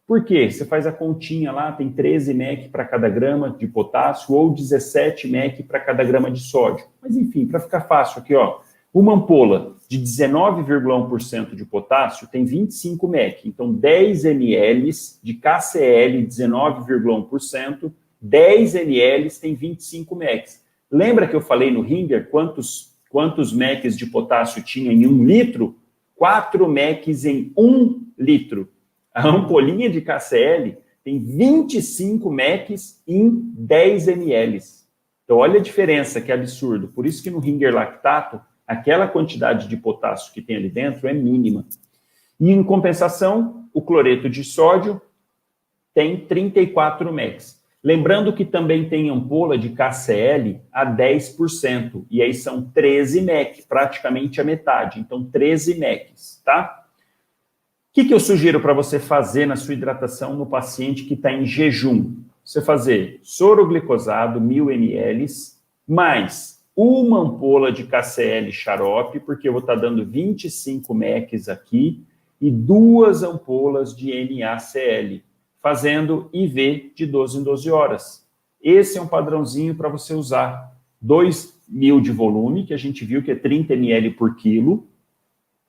Por quê? Você faz a continha lá, tem 13 mEq para cada grama de potássio ou 17 mEq para cada grama de sódio. Mas, enfim, para ficar fácil aqui, ó, uma ampola de 19,1% de potássio tem 25 mEq. Então, 10 ml de KCl 19,1%, 10 ml tem 25 mEq. Lembra que eu falei no Ringer quantos mEq de potássio tinha em 1 litro? 4 mEq em 1 litro. A ampolinha de KCl tem 25 mEq em 10 ml. Então, olha a diferença, que absurdo. Por isso que no Ringer lactato, aquela quantidade de potássio que tem ali dentro é mínima. E, em compensação, o cloreto de sódio tem 34 mEq. Lembrando que também tem ampola de KCl a 10%, e aí são 13 mEq, praticamente a metade. Então, 13 mEq, tá? O que eu sugiro para você fazer na sua hidratação no paciente que está em jejum? Você fazer soro glicosado, 1.000 ml, mais uma ampola de KCl xarope, porque eu vou estar dando 25 mEq aqui, e 2 ampolas de NaCl, fazendo IV de 12 em 12 horas. Esse é um padrãozinho para você usar. 2.000 de volume, que a gente viu que é 30 ml por quilo,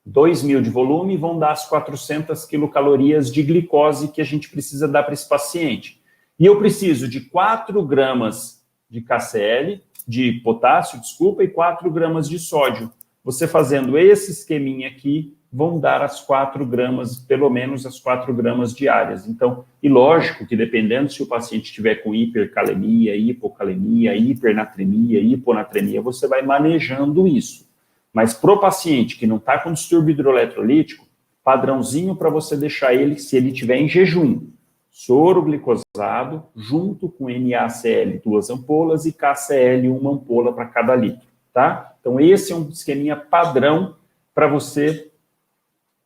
2.000 de volume vão dar as 400 quilocalorias de glicose que a gente precisa dar para esse paciente. E eu preciso de 4 gramas de KCl, de potássio, desculpa, e 4 gramas de sódio. Você fazendo esse esqueminha aqui, vão dar as 4 gramas, pelo menos as 4 gramas diárias. Então, e lógico que dependendo se o paciente estiver com hipercalemia, hipocalemia, hipernatremia, hiponatremia, você vai manejando isso. Mas para o paciente que não está com distúrbio hidroeletrolítico, padrãozinho para você deixar ele, se ele estiver em jejum, soro glicosado, junto com NaCl 2 ampolas e KCl 1 ampola para cada litro, tá? Então, esse é um esqueminha padrão para você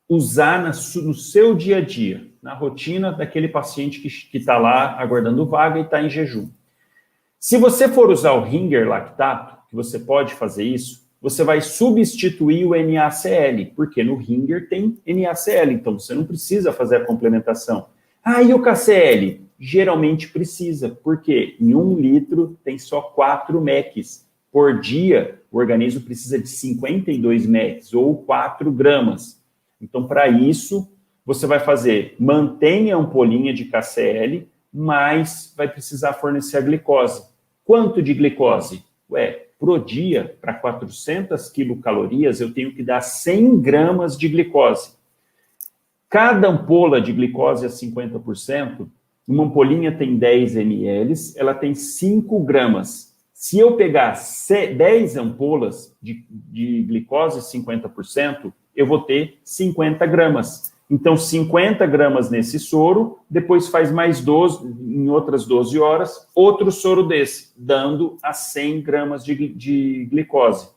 usar no seu dia a dia, na rotina daquele paciente que está lá aguardando vaga e está em jejum. Se você for usar o Ringer lactato, que você pode fazer isso, você vai substituir o NaCl, porque no Ringer tem NaCl, então você não precisa fazer a complementação. Ah, e o KCl? Geralmente precisa, porque em 1 litro tem só 4 mEq. Por dia, o organismo precisa de 52 mEq, ou 4 gramas. Então, para isso, você vai fazer, mantém a ampolinha de KCl, mais vai precisar fornecer a glicose. Quanto de glicose? Pro dia, para 400 quilocalorias, eu tenho que dar 100 gramas de glicose. Cada ampola de glicose é 50%, uma ampolinha tem 10 ml, ela tem 5 gramas. Se eu pegar 10 ampolas de glicose 50%, eu vou ter 50 gramas. Então, 50 gramas nesse soro, depois faz mais 12, em outras 12 horas, outro soro desse, dando a 100 gramas de glicose.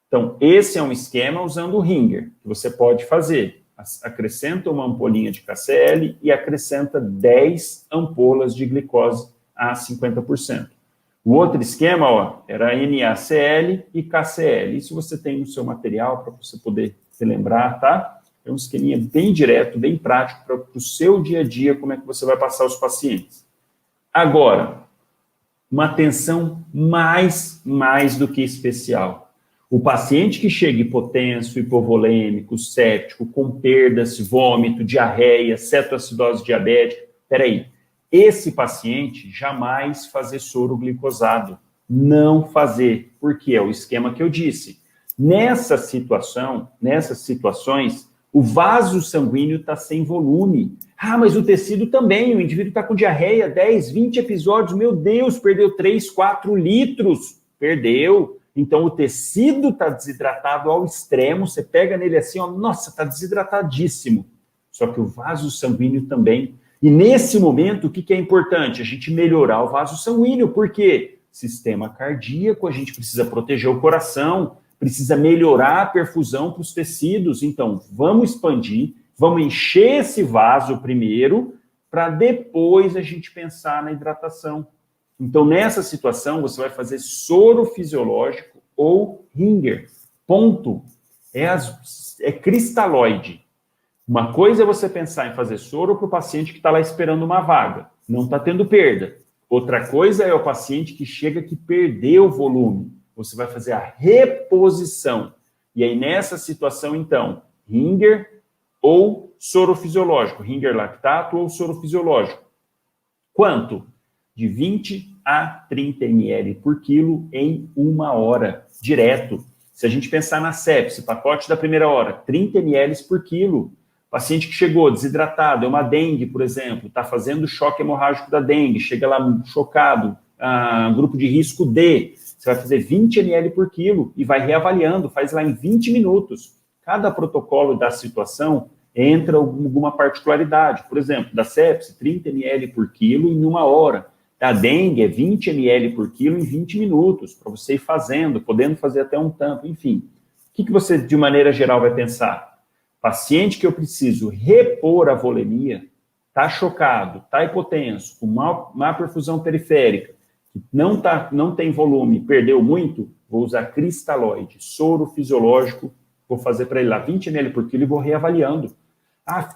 Então, esse é um esquema usando o Ringer, que você pode fazer. Acrescenta uma ampolinha de KCl e acrescenta 10 ampolas de glicose a 50%. O outro esquema, era NaCl e KCl. Isso você tem no seu material para você poder se lembrar, tá? É um esqueminha bem direto, bem prático para o seu dia a dia, como é que você vai passar os pacientes. Agora, uma atenção mais do que especial. O paciente que chega hipotenso, hipovolêmico, séptico, com perdas, vômito, diarreia, cetoacidose diabética, peraí, esse paciente jamais fazer soro glicosado. Não fazer, porque é o esquema que eu disse. Nessas situações, o vaso sanguíneo está sem volume. Ah, mas o tecido também, o indivíduo está com diarreia, 10, 20 episódios, meu Deus, perdeu 3, 4 litros. Perdeu. Então, o tecido está desidratado ao extremo, você pega nele assim, nossa, está desidratadíssimo. Só que o vaso sanguíneo também. E nesse momento, o que é importante? A gente melhorar o vaso sanguíneo, porque sistema cardíaco, a gente precisa proteger o coração, precisa melhorar a perfusão para os tecidos. Então, vamos expandir, vamos encher esse vaso primeiro, para depois a gente pensar na hidratação. Então, nessa situação, você vai fazer soro fisiológico ou Ringer. Ponto. É cristalóide. Uma coisa é você pensar em fazer soro para o paciente que está lá esperando uma vaga, não está tendo perda. Outra coisa é o paciente que chega que perdeu volume. Você vai fazer a reposição. E aí, nessa situação, então, Ringer ou soro fisiológico, Ringer lactato ou soro fisiológico. Quanto? De 20 a 30 ml por quilo em 1 hora, direto. Se a gente pensar na sepse, pacote da primeira hora, 30 ml por quilo. Paciente que chegou desidratado, é uma dengue, por exemplo, está fazendo choque hemorrágico da dengue, chega lá chocado, grupo de risco D, você vai fazer 20 ml por quilo e vai reavaliando, faz lá em 20 minutos. Cada protocolo da situação entra alguma particularidade. Por exemplo, da sepse, 30 ml por quilo em 1 hora. Da dengue é 20 ml por quilo em 20 minutos, para você ir fazendo, podendo fazer até um tanto, enfim. O que você, de maneira geral, vai pensar? Paciente que eu preciso repor a volemia, está chocado, está hipotenso, com má perfusão periférica, não tem volume, perdeu muito, vou usar cristalóide, soro fisiológico, vou fazer para ele lá 20 ml por quilo e vou reavaliando.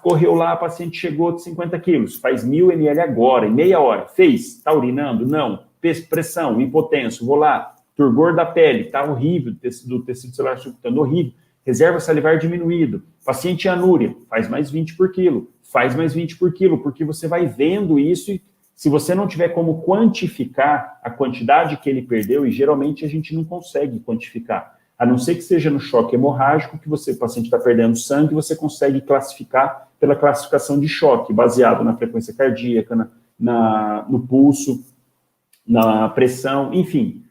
Correu lá, a paciente chegou de 50 quilos, faz 1000 ml agora, em meia hora. Fez? Está urinando? Não. Pressão, hipotenso, vou lá. Turgor da pele, está horrível, do tecido celular subcutâneo, horrível. Reserva salivar diminuído. Paciente anúria, faz mais 20 por quilo. Faz mais 20 por quilo, porque você vai vendo isso e se você não tiver como quantificar a quantidade que ele perdeu, e geralmente a gente não consegue quantificar, a não ser que seja no choque hemorrágico, que o paciente está perdendo sangue, você consegue classificar pela classificação de choque, baseado na frequência cardíaca, no pulso, na pressão, enfim.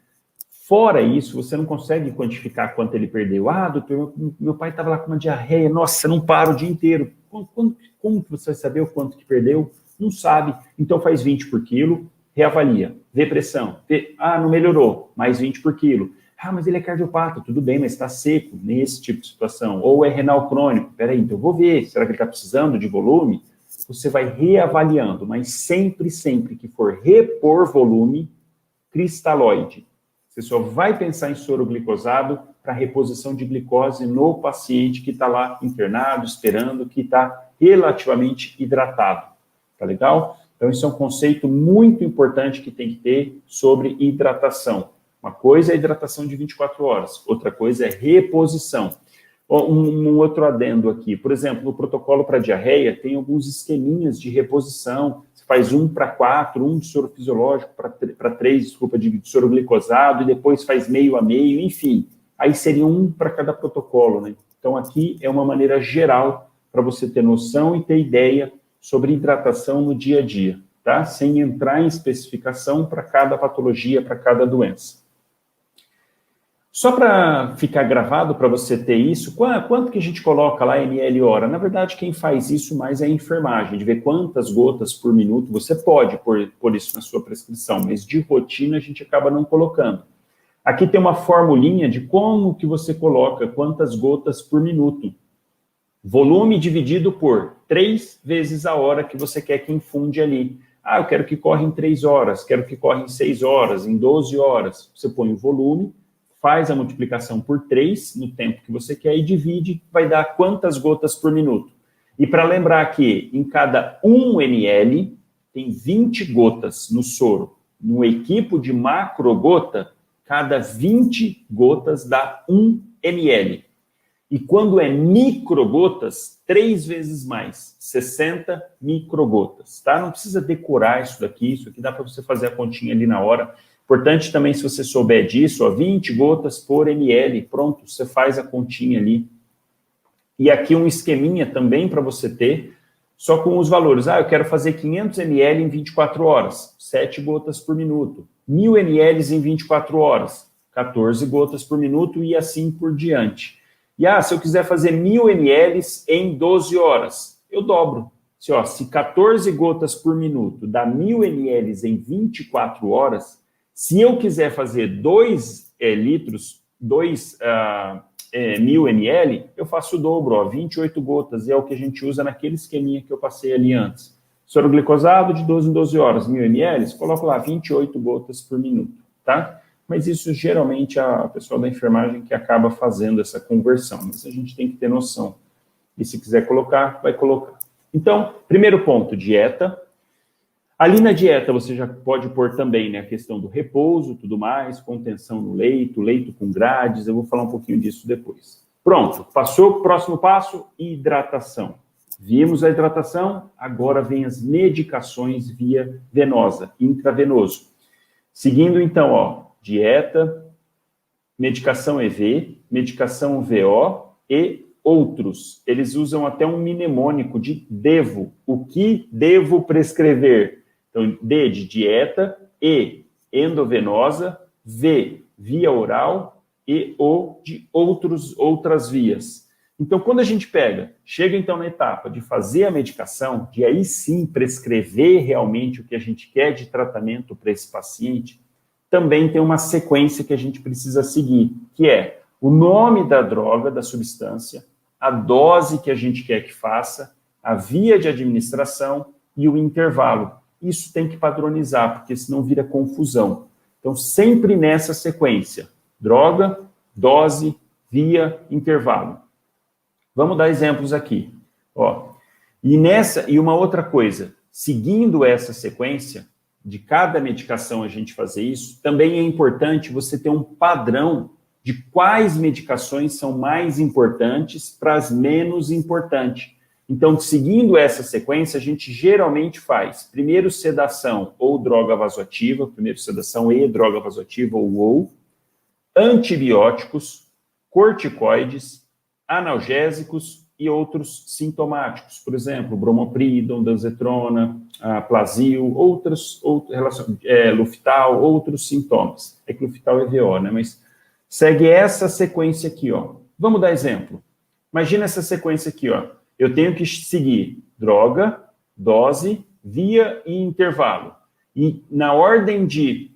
Fora isso, você não consegue quantificar quanto ele perdeu. Doutor, meu pai estava lá com uma diarreia, nossa, não para o dia inteiro. Como que você vai saber o quanto que perdeu? Não sabe. Então faz 20 por quilo, reavalia, vê pressão. Não melhorou, mais 20 por quilo. Mas ele é cardiopata, tudo bem, mas está seco nesse tipo de situação. Ou é renal crônico, peraí, então eu vou ver, será que ele está precisando de volume? Você vai reavaliando, mas sempre que for repor volume, cristalóide. Você só vai pensar em soro glicosado para reposição de glicose no paciente que está lá internado, esperando, que está relativamente hidratado. Tá legal? Então, isso é um conceito muito importante que tem que ter sobre hidratação. Uma coisa é a hidratação de 24 horas, outra coisa é reposição. Um outro adendo aqui, por exemplo, no protocolo para diarreia tem alguns esqueminhas de reposição. Você faz 1:4, um de soro fisiológico para 3, desculpa, de soro glicosado, e depois faz meio a meio, enfim. Aí seria um para cada protocolo, né? Então, aqui é uma maneira geral para você ter noção e ter ideia sobre hidratação no dia a dia, tá? Sem entrar em especificação para cada patologia, para cada doença. Só para ficar gravado, para você ter isso, quanto que a gente coloca lá ml hora? Na verdade, quem faz isso mais é a enfermagem, de ver quantas gotas por minuto. Você pode pôr isso na sua prescrição, mas de rotina a gente acaba não colocando. Aqui tem uma formulinha de como que você coloca quantas gotas por minuto. Volume dividido por 3 vezes a hora que você quer que infunde ali. Ah, eu quero que corra em 3 horas, quero que corra em 6 horas, em 12 horas. Você põe o volume, faz a multiplicação por 3 no tempo que você quer e divide, vai dar quantas gotas por minuto. E para lembrar que em cada 1 ml tem 20 gotas no soro. No equipo de macrogota, cada 20 gotas dá 1 ml. E quando é microgotas, 3 vezes mais, 60 microgotas, tá? Não precisa decorar isso aqui dá para você fazer a continha ali na hora. Importante também, se você souber disso, ó, 20 gotas por ml, pronto, você faz a continha ali. E aqui um esqueminha também para você ter, só com os valores. Ah, eu quero fazer 500 ml em 24 horas, 7 gotas por minuto. 1.000 ml em 24 horas, 14 gotas por minuto e assim por diante. E se eu quiser fazer 1.000 ml em 12 horas, eu dobro. Se 14 gotas por minuto dá 1.000 ml em 24 horas, se eu quiser fazer 2 litros, 1.000 ml, eu faço o dobro, 28 gotas, e é o que a gente usa naquele esqueminha que eu passei ali antes. Soro glicosado de 12 em 12 horas, 1.000 ml, coloco lá 28 gotas por minuto, tá? Mas isso geralmente a pessoa da enfermagem que acaba fazendo essa conversão, mas a gente tem que ter noção. E se quiser colocar, vai colocar. Então, primeiro ponto, dieta. Ali na dieta você já pode pôr também, né, a questão do repouso, tudo mais, contenção no leito, leito com grades, eu vou falar um pouquinho disso depois. Pronto, passou, próximo passo, hidratação. Vimos a hidratação, agora vem as medicações via venosa, intravenoso. Seguindo então, dieta, medicação EV, medicação VO e outros. Eles usam até um mnemônico de devo. O que devo prescrever? Então, D de dieta, E, endovenosa, V, via oral e O de outras vias. Então, quando a gente chega então na etapa de fazer a medicação, de aí sim prescrever realmente o que a gente quer de tratamento para esse paciente, também tem uma sequência que a gente precisa seguir, que é o nome da droga, da substância, a dose que a gente quer que faça, a via de administração e o intervalo. Isso tem que padronizar, porque senão vira confusão. Então, sempre nessa sequência, droga, dose, via, intervalo. Vamos dar exemplos aqui. E uma outra coisa, seguindo essa sequência, de cada medicação a gente fazer isso, também é importante você ter um padrão de quais medicações são mais importantes para as menos importantes. Então, seguindo essa sequência, a gente geralmente faz primeiro sedação ou droga vasoativa, primeiro sedação e droga vasoativa ou antibióticos, corticoides, analgésicos e outros sintomáticos, por exemplo, bromoprida, ondansetrona, Plasil, Luftal, outros sintomas. É que Luftal é VO, né? Mas segue essa sequência aqui, Vamos dar exemplo. Imagina essa sequência aqui, Eu tenho que seguir droga, dose, via e intervalo. E na ordem de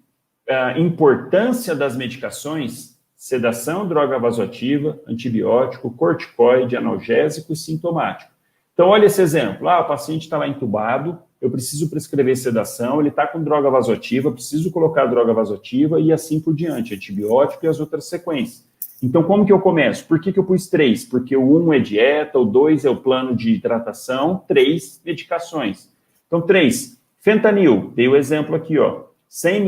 importância das medicações, sedação, droga vasoativa, antibiótico, corticoide, analgésico e sintomático. Então, olha esse exemplo. O paciente está lá entubado, eu preciso prescrever sedação, ele está com droga vasoativa, preciso colocar a droga vasoativa e assim por diante, antibiótico e as outras sequências. Então, como que eu começo? Por que eu pus 3? Porque o 1 é dieta, o 2 é o plano de hidratação, 3 medicações. Então, 3. Fentanil, dei o exemplo aqui, 100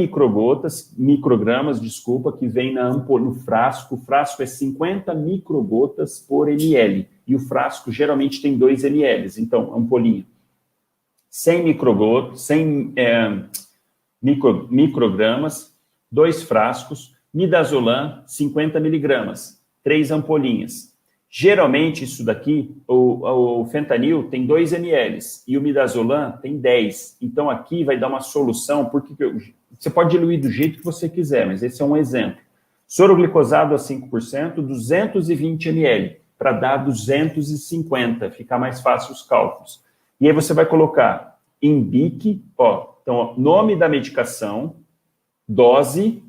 microgramas, que vem no frasco. O frasco é 50 microgotas por ml. E o frasco geralmente tem 2 ml, então, ampolinha. 100 microgramas, 2 frascos, midazolam, 50 miligramas, 3 ampolinhas. Geralmente, isso daqui, o fentanil tem 2 ml e o midazolam tem 10. Então, aqui vai dar uma solução, porque você pode diluir do jeito que você quiser, mas esse é um exemplo. Soro glicosado a 5%, 220 ml, para dar 250, ficar mais fácil os cálculos. E aí você vai colocar INBIC, então, nome da medicação, dose,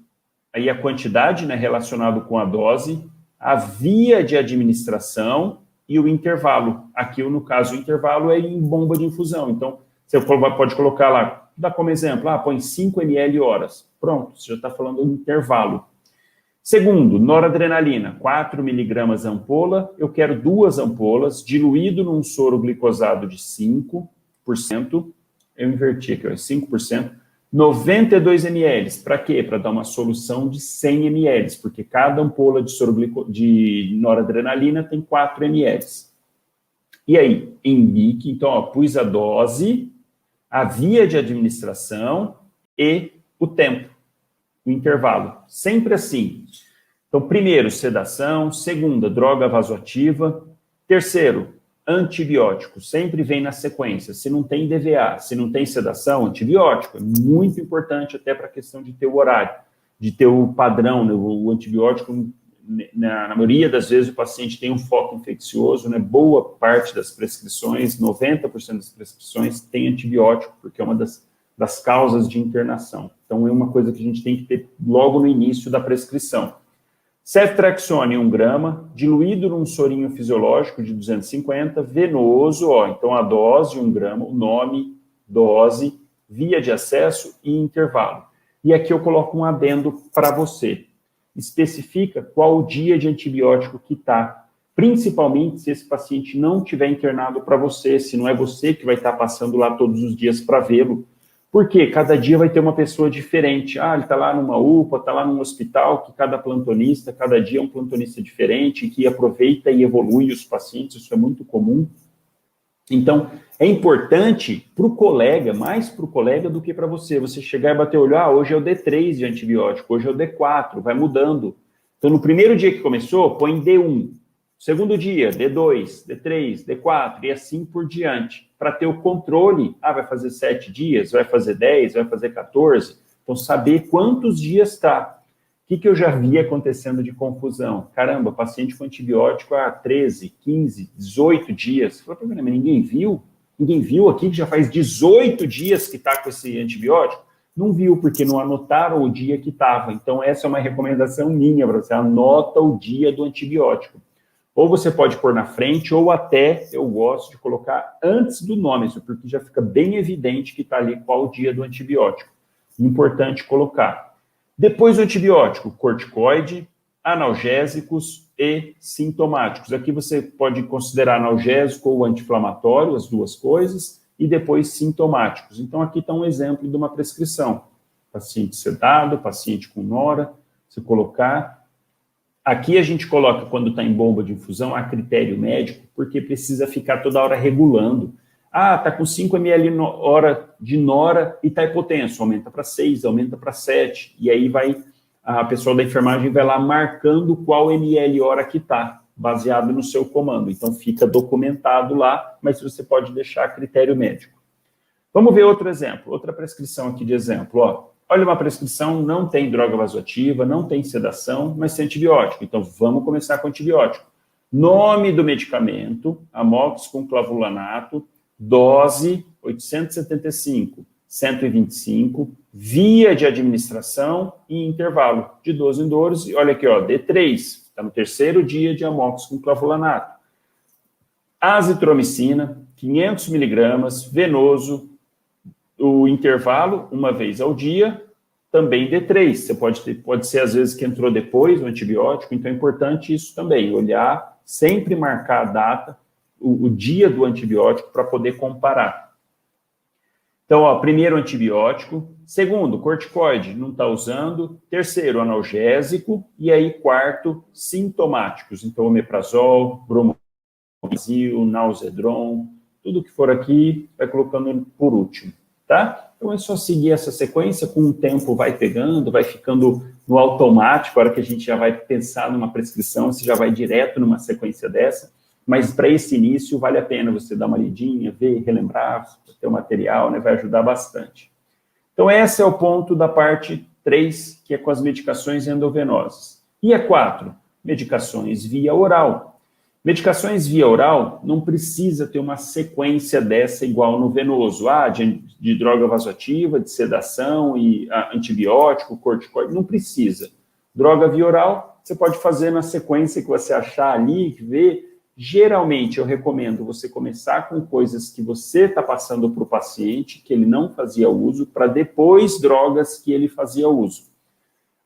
aí a quantidade, né, relacionado com a dose, a via de administração e o intervalo. Aqui, no caso, o intervalo é em bomba de infusão. Então, você pode colocar lá, dá como exemplo, põe 5 ml horas. Pronto, você já está falando do intervalo. Segundo, noradrenalina, 4 miligramas ampola, eu quero 2 ampolas, diluído num soro glicosado de 5%, eu inverti aqui, 5%, 92 ml, para quê? Para dar uma solução de 100 ml, porque cada ampola de noradrenalina tem 4 ml. E aí, INBIC, então, pus a dose, a via de administração e o tempo, o intervalo. Sempre assim. Então, primeiro, sedação. Segunda, droga vasoativa. Terceiro, antibiótico. Sempre vem na sequência. Se não tem DVA, se não tem sedação, antibiótico. É muito importante até para a questão de ter o horário, de ter o padrão, né? O antibiótico, na maioria das vezes, o paciente tem um foco infeccioso, né? Boa parte das prescrições, 90% das prescrições tem antibiótico, porque é uma das causas de internação. Então, é uma coisa que a gente tem que ter logo no início da prescrição. Ceftriaxone, 1 grama, diluído num sorinho fisiológico de 250, venoso, então a dose, 1 grama, o nome, dose, via de acesso e intervalo. E aqui eu coloco um adendo para você. Especifica qual o dia de antibiótico que está, principalmente se esse paciente não tiver internado para você, se não é você que vai estar passando lá todos os dias para vê-lo. Porque cada dia vai ter uma pessoa diferente. Ele está lá numa UPA, está lá num hospital, que cada plantonista, cada dia é um plantonista diferente, que aproveita e evolui os pacientes, isso é muito comum. Então, é importante para o colega, mais para o colega do que para você. Você chegar e bater o olho, hoje é o D3 de antibiótico, hoje é o D4, vai mudando. Então, no primeiro dia que começou, põe D1. Segundo dia, D2, D3, D4 e assim por diante, para ter o controle. Vai fazer 7 dias, vai fazer 10, vai fazer 14. Então, saber quantos dias está. O que eu já vi acontecendo de confusão? Caramba, paciente com antibiótico há 13, 15, 18 dias. Falei, mas ninguém viu? Ninguém viu aqui que já faz 18 dias que está com esse antibiótico? Não viu, porque não anotaram o dia que estava. Então, essa é uma recomendação minha para você. Anota o dia do antibiótico. Ou você pode pôr na frente, ou até eu gosto de colocar antes do nome, porque já fica bem evidente que está ali qual o dia do antibiótico. Importante colocar. Depois do antibiótico, corticoide, analgésicos e sintomáticos. Aqui você pode considerar analgésico ou anti-inflamatório, as duas coisas, e depois sintomáticos. Então, aqui está um exemplo de uma prescrição. Paciente sedado, paciente com nora, você colocar. Aqui a gente coloca, quando está em bomba de infusão, a critério médico, porque precisa ficar toda hora regulando. Está com 5 ml hora de nora e está hipotenso, aumenta para 6, aumenta para 7, e aí a pessoa da enfermagem vai lá marcando qual ml hora que está, baseado no seu comando. Então, fica documentado lá, mas você pode deixar a critério médico. Vamos ver outro exemplo, outra prescrição aqui de exemplo, Olha, uma prescrição não tem droga vasoativa, não tem sedação, mas tem antibiótico. Então, vamos começar com antibiótico. Nome do medicamento, amox com clavulanato, dose 875, 125, via de administração e intervalo de 12 em 12. Olha aqui, D3, está no terceiro dia de amox com clavulanato. Azitromicina, 500 miligramas, venoso, o intervalo, uma vez ao dia, também D3. Você pode ser, às vezes, que entrou depois o antibiótico, então é importante isso também, olhar, sempre marcar a data, o dia do antibiótico para poder comparar. Então, primeiro antibiótico, segundo, corticoide, não está usando, terceiro, analgésico, e aí quarto, sintomáticos, então omeprazol, bromazil, Nauzedron, Tudo que for aqui, vai colocando por último, tá? Então é só seguir essa sequência, com o tempo vai pegando, vai ficando no automático, a hora que a gente já vai pensar numa prescrição, você já vai direto numa sequência dessa, mas para esse início vale a pena você dar uma lidinha, ver, relembrar, ter o material, né? Vai ajudar bastante. Então esse é o ponto da parte 3, que é com as medicações endovenosas. E a 4, medicações via oral. Medicações via oral não precisa ter uma sequência dessa igual no venoso. De droga vasoativa, de sedação e antibiótico, corticoide, não precisa. Droga via oral, você pode fazer na sequência que você achar ali, ver. Geralmente, eu recomendo você começar com coisas que você está passando para o paciente, que ele não fazia uso, para depois drogas que ele fazia uso.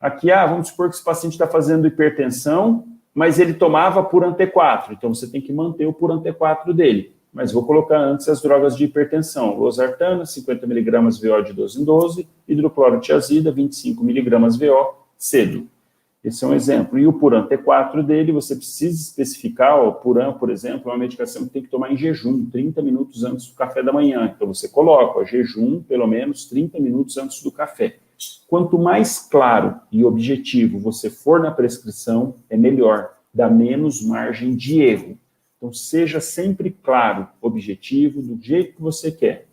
Aqui, vamos supor que esse paciente está fazendo hipertensão, mas ele tomava Puran T4, então você tem que manter o Puran T4 dele. Mas vou colocar antes as drogas de hipertensão. Losartana, 50 mg VO de 12 em 12, hidroclorotiazida, 25 mg VO, cedo. Esse é um exemplo. E o Puran T4 dele, você precisa especificar, o Puran, por exemplo, é uma medicação que tem que tomar em jejum, 30 minutos antes do café da manhã. Então você coloca, jejum, pelo menos 30 minutos antes do café. Quanto mais claro e objetivo você for na prescrição, é melhor, dá menos margem de erro. Então, seja sempre claro, objetivo, do jeito que você quer,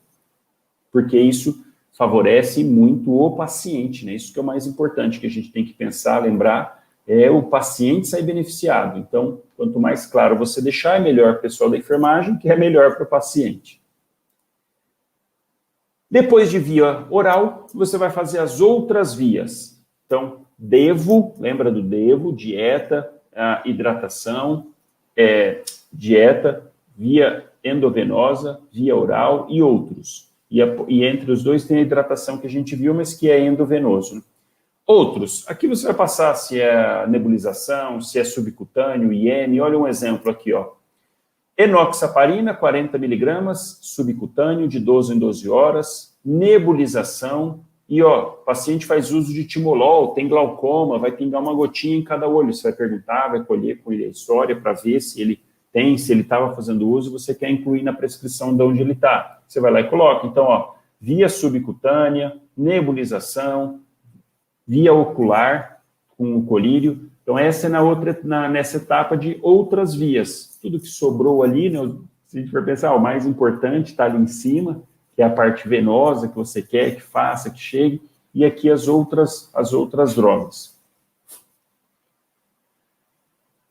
porque isso favorece muito o paciente, né? Isso que é o mais importante, que a gente tem que pensar, lembrar, é o paciente sair beneficiado. Então, quanto mais claro você deixar, é melhor para o pessoal da enfermagem, que é melhor para o paciente. Depois de via oral, você vai fazer as outras vias. Então, lembra do devo, dieta, hidratação, dieta, via endovenosa, via oral e outros. E entre os dois tem a hidratação que a gente viu, mas que é endovenoso. Outros, aqui você vai passar se é nebulização, se é subcutâneo, IM, olha um exemplo aqui, enoxaparina, 40 mg, subcutâneo, de 12 em 12 horas, nebulização, e o paciente faz uso de timolol, tem glaucoma, vai pingar uma gotinha em cada olho, você vai perguntar, vai colher com ele a história para ver se ele tem, se ele estava fazendo uso, você quer incluir na prescrição de onde ele está. Você vai lá e coloca, então, via subcutânea, nebulização, via ocular, com o colírio. Então, essa é nessa etapa de outras vias. Tudo que sobrou ali, né, se a gente for pensar, o mais importante está ali em cima, que é a parte venosa que você quer que faça, que chegue, e aqui as outras drogas.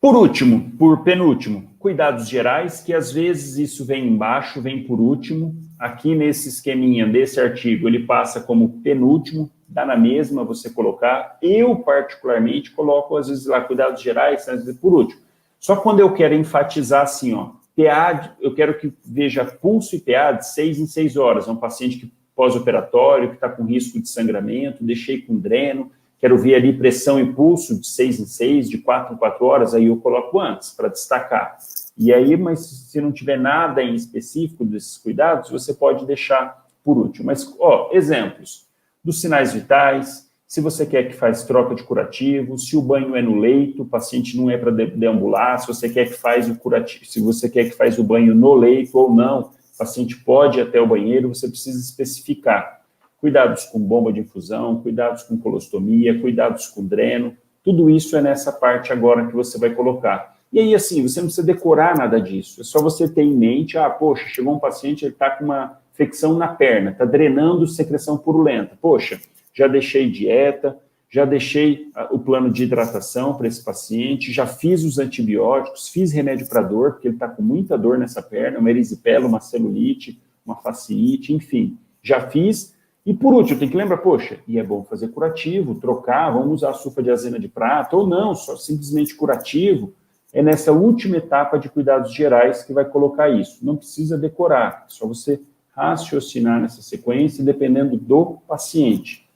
Por último, por penúltimo, cuidados gerais, que às vezes isso vem embaixo, vem por último. Aqui nesse esqueminha desse artigo, ele passa como penúltimo, dá na mesma você colocar. Eu, particularmente, coloco às vezes lá cuidados gerais, às vezes por último. Só quando eu quero enfatizar assim, PA, eu quero que veja pulso e PA de 6 em 6 horas. É um paciente que pós-operatório, que está com risco de sangramento, deixei com dreno, quero ver ali pressão e pulso de 6 em 6, de 4 em 4 horas, aí eu coloco antes, para destacar. E aí, mas se não tiver nada em específico desses cuidados, você pode deixar por último. Mas, exemplos dos sinais vitais, se você quer que faz troca de curativo, se o banho é no leito, o paciente não é para deambular, se você quer que faz o curativo, se você quer que faz o banho no leito ou não, o paciente pode ir até o banheiro, você precisa especificar. Cuidados com bomba de infusão, cuidados com colostomia, cuidados com dreno, tudo isso é nessa parte agora que você vai colocar. E aí, assim, você não precisa decorar nada disso, é só você ter em mente, poxa, chegou um paciente, ele está com uma infecção na perna, está drenando secreção purulenta, poxa, já deixei dieta, já deixei o plano de hidratação para esse paciente, já fiz os antibióticos, fiz remédio para dor, porque ele está com muita dor nessa perna, uma erisipela, uma celulite, uma fasciite, enfim, já fiz. E por último, tem que lembrar, poxa, e é bom fazer curativo, trocar, vamos usar sulfadiazina de prata, ou não, só simplesmente curativo. É nessa última etapa de cuidados gerais que vai colocar isso. Não precisa decorar, é só você raciocinar nessa sequência, dependendo do paciente.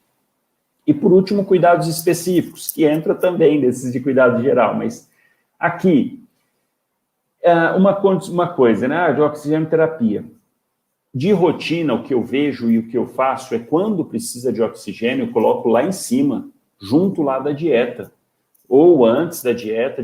E por último, cuidados específicos, que entra também nesses de cuidado geral, mas aqui, uma coisa, né, de oxigenoterapia. De rotina, o que eu vejo e o que eu faço é quando precisa de oxigênio, eu coloco lá em cima, junto lá da dieta. ou antes da dieta,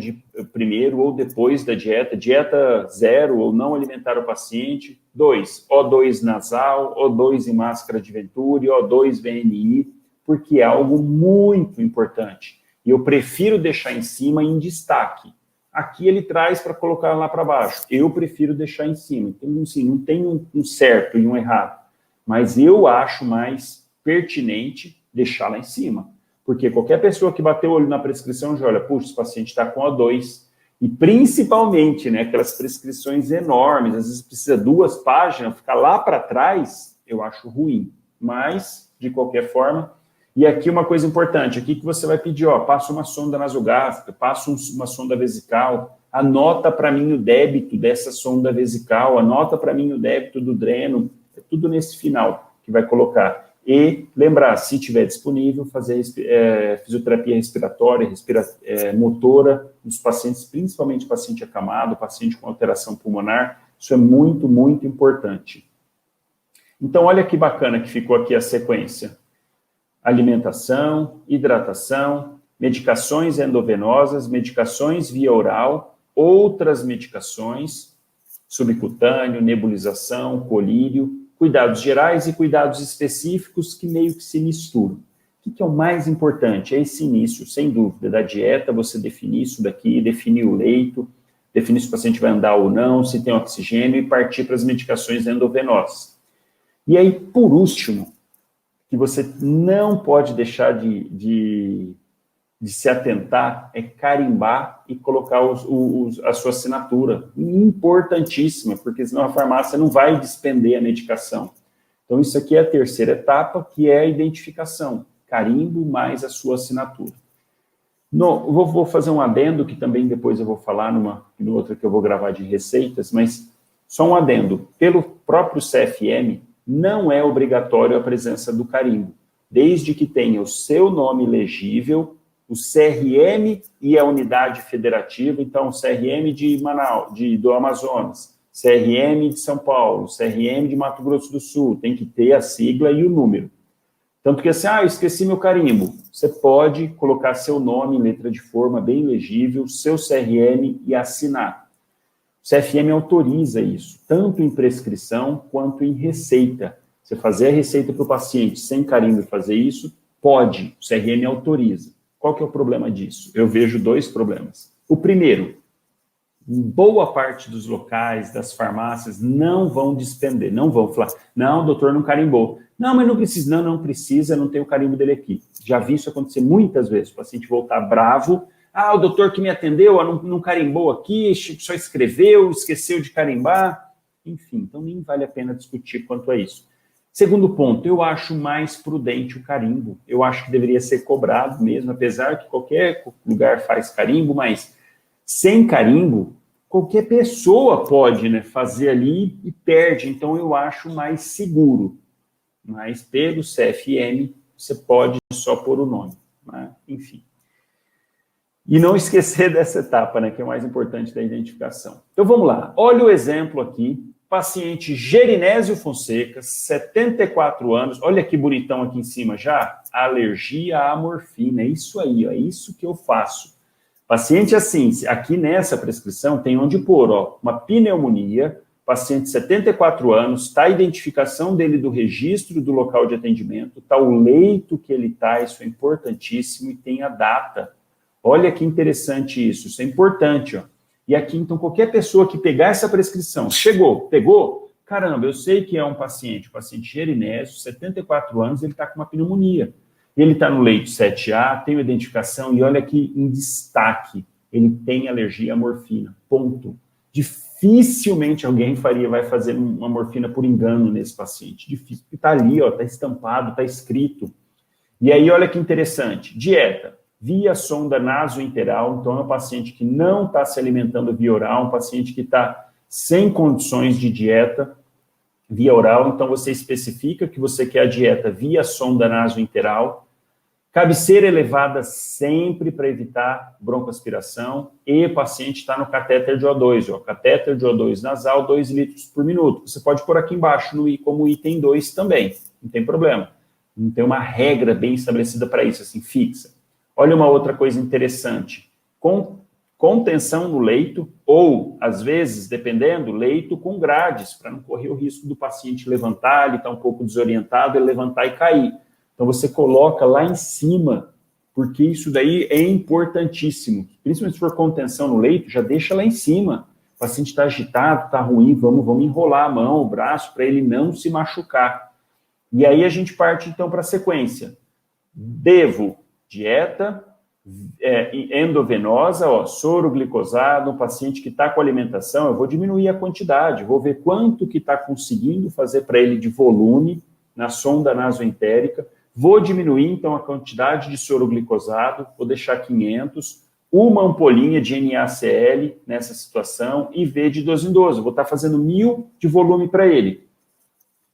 primeiro ou depois da dieta zero ou não alimentar o paciente. 2, O2 nasal, O2 em máscara de Venturi, O2 VNI, porque é algo muito importante. E eu prefiro deixar em cima em destaque. Aqui ele traz para colocar lá para baixo. Eu prefiro deixar em cima. Então, assim, não tem um certo e um errado. Mas eu acho mais pertinente deixar lá em cima. Porque qualquer pessoa que bateu o olho na prescrição já olha, puxa, esse paciente está com O2. E principalmente, né, aquelas prescrições enormes, às vezes precisa 2 páginas, ficar lá para trás, eu acho ruim. Mas, de qualquer forma, e aqui uma coisa importante, aqui que você vai pedir, ó, passa uma sonda nasogástrica, passa uma sonda vesical, anota para mim o débito dessa sonda vesical, anota para mim o débito do dreno, é tudo nesse final que vai colocar. E lembrar, se tiver disponível, fazer fisioterapia respiratória, motora nos pacientes, principalmente paciente acamado, paciente com alteração pulmonar, isso é muito, muito importante. Então, olha que bacana que ficou aqui a sequência. Alimentação, hidratação, medicações endovenosas, medicações via oral, outras medicações, subcutâneo, nebulização, colírio, cuidados gerais e cuidados específicos que meio que se misturam. O que é o mais importante? É esse início, sem dúvida, da dieta, você definir isso daqui, definir o leito, definir se o paciente vai andar ou não, se tem oxigênio e partir para as medicações endovenosas. E aí, por último, que você não pode deixar de se atentar é carimbar e colocar a sua assinatura. Importantíssima, porque senão a farmácia não vai despender a medicação. Então, isso aqui é a terceira etapa, que é a identificação. Carimbo mais a sua assinatura. Vou fazer um adendo, que também depois eu vou falar no outra que eu vou gravar de receitas, mas só um adendo. Pelo próprio CFM, não é obrigatório a presença do carimbo, desde que tenha o seu nome legível, o CRM e a unidade federativa, então, CRM de Manaus, do Amazonas, CRM de São Paulo, CRM de Mato Grosso do Sul, tem que ter a sigla e o número. Tanto que assim, eu esqueci meu carimbo. Você pode colocar seu nome em letra de forma bem legível, seu CRM e assinar. O CFM autoriza isso, tanto em prescrição quanto em receita. Você fazer a receita para o paciente sem carimbo e fazer isso, pode, o CRM autoriza. Qual que é o problema disso? Eu vejo 2 problemas. O primeiro, boa parte dos locais, das farmácias, não vão despender, não vão falar, não, doutor, não carimbou. Não, mas não precisa, não precisa, não tem o carimbo dele aqui. Já vi isso acontecer muitas vezes, o paciente voltar bravo, o doutor que me atendeu não carimbou aqui, só escreveu, esqueceu de carimbar. Enfim, então nem vale a pena discutir quanto a isso. Segundo ponto, eu acho mais prudente o carimbo. Eu acho que deveria ser cobrado mesmo, apesar que qualquer lugar faz carimbo, mas sem carimbo, qualquer pessoa pode, né, fazer ali e perde. Então eu acho mais seguro. Mas pelo CFM, você pode só pôr o nome. Né? Enfim. E não esquecer dessa etapa, né, que é o mais importante da identificação. Então, vamos lá. Olha o exemplo aqui. Paciente Gerinésio Fonseca, 74 anos. Olha que bonitão aqui em cima já. Alergia à morfina. É isso aí, ó, é isso que eu faço. Paciente assim, aqui nessa prescrição tem onde pôr, ó, uma pneumonia, paciente 74 anos, está a identificação dele do registro do local de atendimento, está o leito que ele está, isso é importantíssimo, e tem a data. Olha que interessante isso é importante, ó. E aqui, então, qualquer pessoa que pegar essa prescrição, pegou, caramba, eu sei que é o paciente Gerinésio, 74 anos, ele está com uma pneumonia. Ele está no leito 7A, tem a identificação, e olha aqui em destaque, ele tem alergia à morfina, ponto. Dificilmente alguém vai fazer uma morfina por engano nesse paciente, difícil, está ali, ó, está estampado, está escrito. E aí, olha que interessante, dieta. Via sonda nasointeral, então é um paciente que não está se alimentando via oral, um paciente que está sem condições de dieta via oral, então você especifica que você quer a dieta via sonda nasointeral, cabeceira elevada sempre para evitar broncoaspiração, e o paciente está no catéter de O2, ó, catéter de O2 nasal, 2 litros por minuto. Você pode pôr aqui embaixo, como item 2 também, não tem problema. Não tem uma regra bem estabelecida para isso, assim, fixa. Olha uma outra coisa interessante. Contenção no leito ou, às vezes, dependendo, leito com grades, para não correr o risco do paciente levantar, ele está um pouco desorientado, ele levantar e cair. Então, você coloca lá em cima, porque isso daí é importantíssimo. Principalmente se for contenção no leito, já deixa lá em cima. O paciente está agitado, está ruim, vamos enrolar a mão, o braço, para ele não se machucar. E aí a gente parte, então, para a sequência. Devo dieta, endovenosa, soro glicosado, um paciente que está com alimentação, eu vou diminuir a quantidade, vou ver quanto que está conseguindo fazer para ele de volume na sonda nasoentérica, vou diminuir, então, a quantidade de soro glicosado, vou deixar 500, uma ampolinha de NaCl nessa situação e ver de 12 em 12, vou estar fazendo 1000 de volume para ele.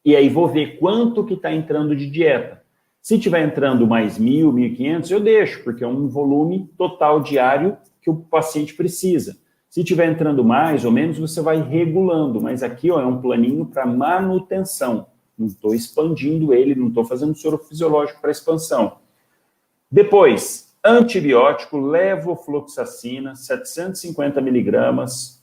E aí vou ver quanto que está entrando de dieta. Se estiver entrando mais 1.000, 1.500, eu deixo, porque é um volume total diário que o paciente precisa. Se estiver entrando mais ou menos, você vai regulando, mas aqui é um planinho para manutenção. Não estou expandindo ele, não estou fazendo soro fisiológico para expansão. Depois, antibiótico, levofloxacina, 750 miligramas,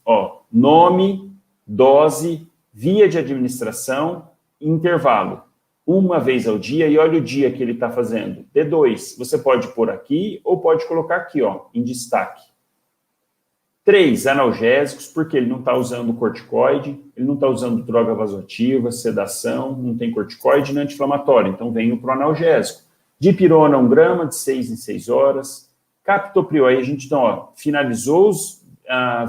nome, dose, via de administração, intervalo. Uma vez ao dia, e olha o dia que ele está fazendo. D2, você pode pôr aqui ou pode colocar aqui, em destaque. 3, analgésicos, porque ele não está usando corticoide, ele não está usando droga vasoativa, sedação, não tem corticoide nem anti-inflamatório, então venho para o analgésico. Dipirona, 1 grama, de 6 em 6 horas. Captopril, aí a gente, então, finalizou os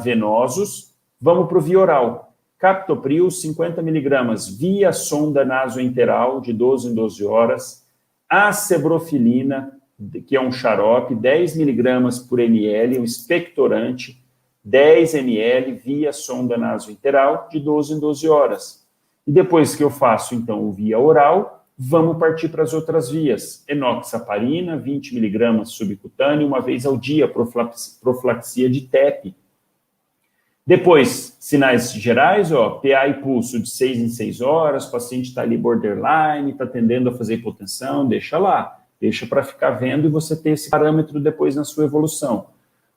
venosos, vamos para o via oral. Captopril, 50 miligramas via sonda nasoenteral, de 12 em 12 horas. Acebrofilina, que é um xarope, 10 miligramas por ml, um expectorante, 10 ml via sonda nasoenteral, de 12 em 12 horas. E depois que eu faço, então, o via oral, vamos partir para as outras vias. Enoxaparina, 20 miligramas subcutâneo, uma vez ao dia, profilaxia de TEP. Depois, sinais gerais, PA e pulso de 6 em 6 horas, o paciente está ali borderline, está tendendo a fazer hipotensão, deixa lá. Deixa para ficar vendo e você ter esse parâmetro depois na sua evolução.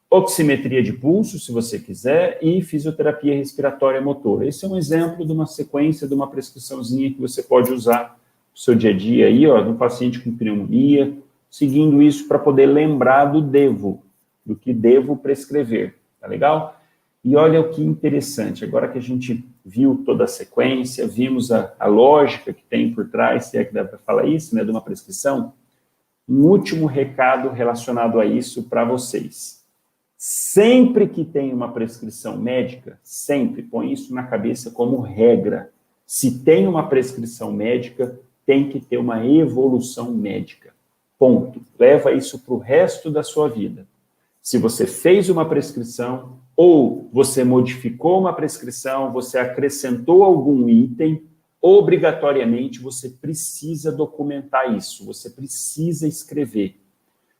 Oximetria de pulso, se você quiser, e fisioterapia respiratória motora. Esse é um exemplo de uma sequência, de uma prescriçãozinha que você pode usar no seu dia a dia aí, no paciente com pneumonia, seguindo isso para poder lembrar do que devo prescrever, tá legal? E olha o que interessante, agora que a gente viu toda a sequência, vimos a lógica que tem por trás, se é que dá para falar isso, de uma prescrição, um último recado relacionado a isso para vocês. Sempre que tem uma prescrição médica, sempre põe isso na cabeça como regra. Se tem uma prescrição médica, tem que ter uma evolução médica. Ponto. Leva isso para o resto da sua vida. Se você fez uma prescrição, ou você modificou uma prescrição, você acrescentou algum item, obrigatoriamente você precisa documentar isso, você precisa escrever.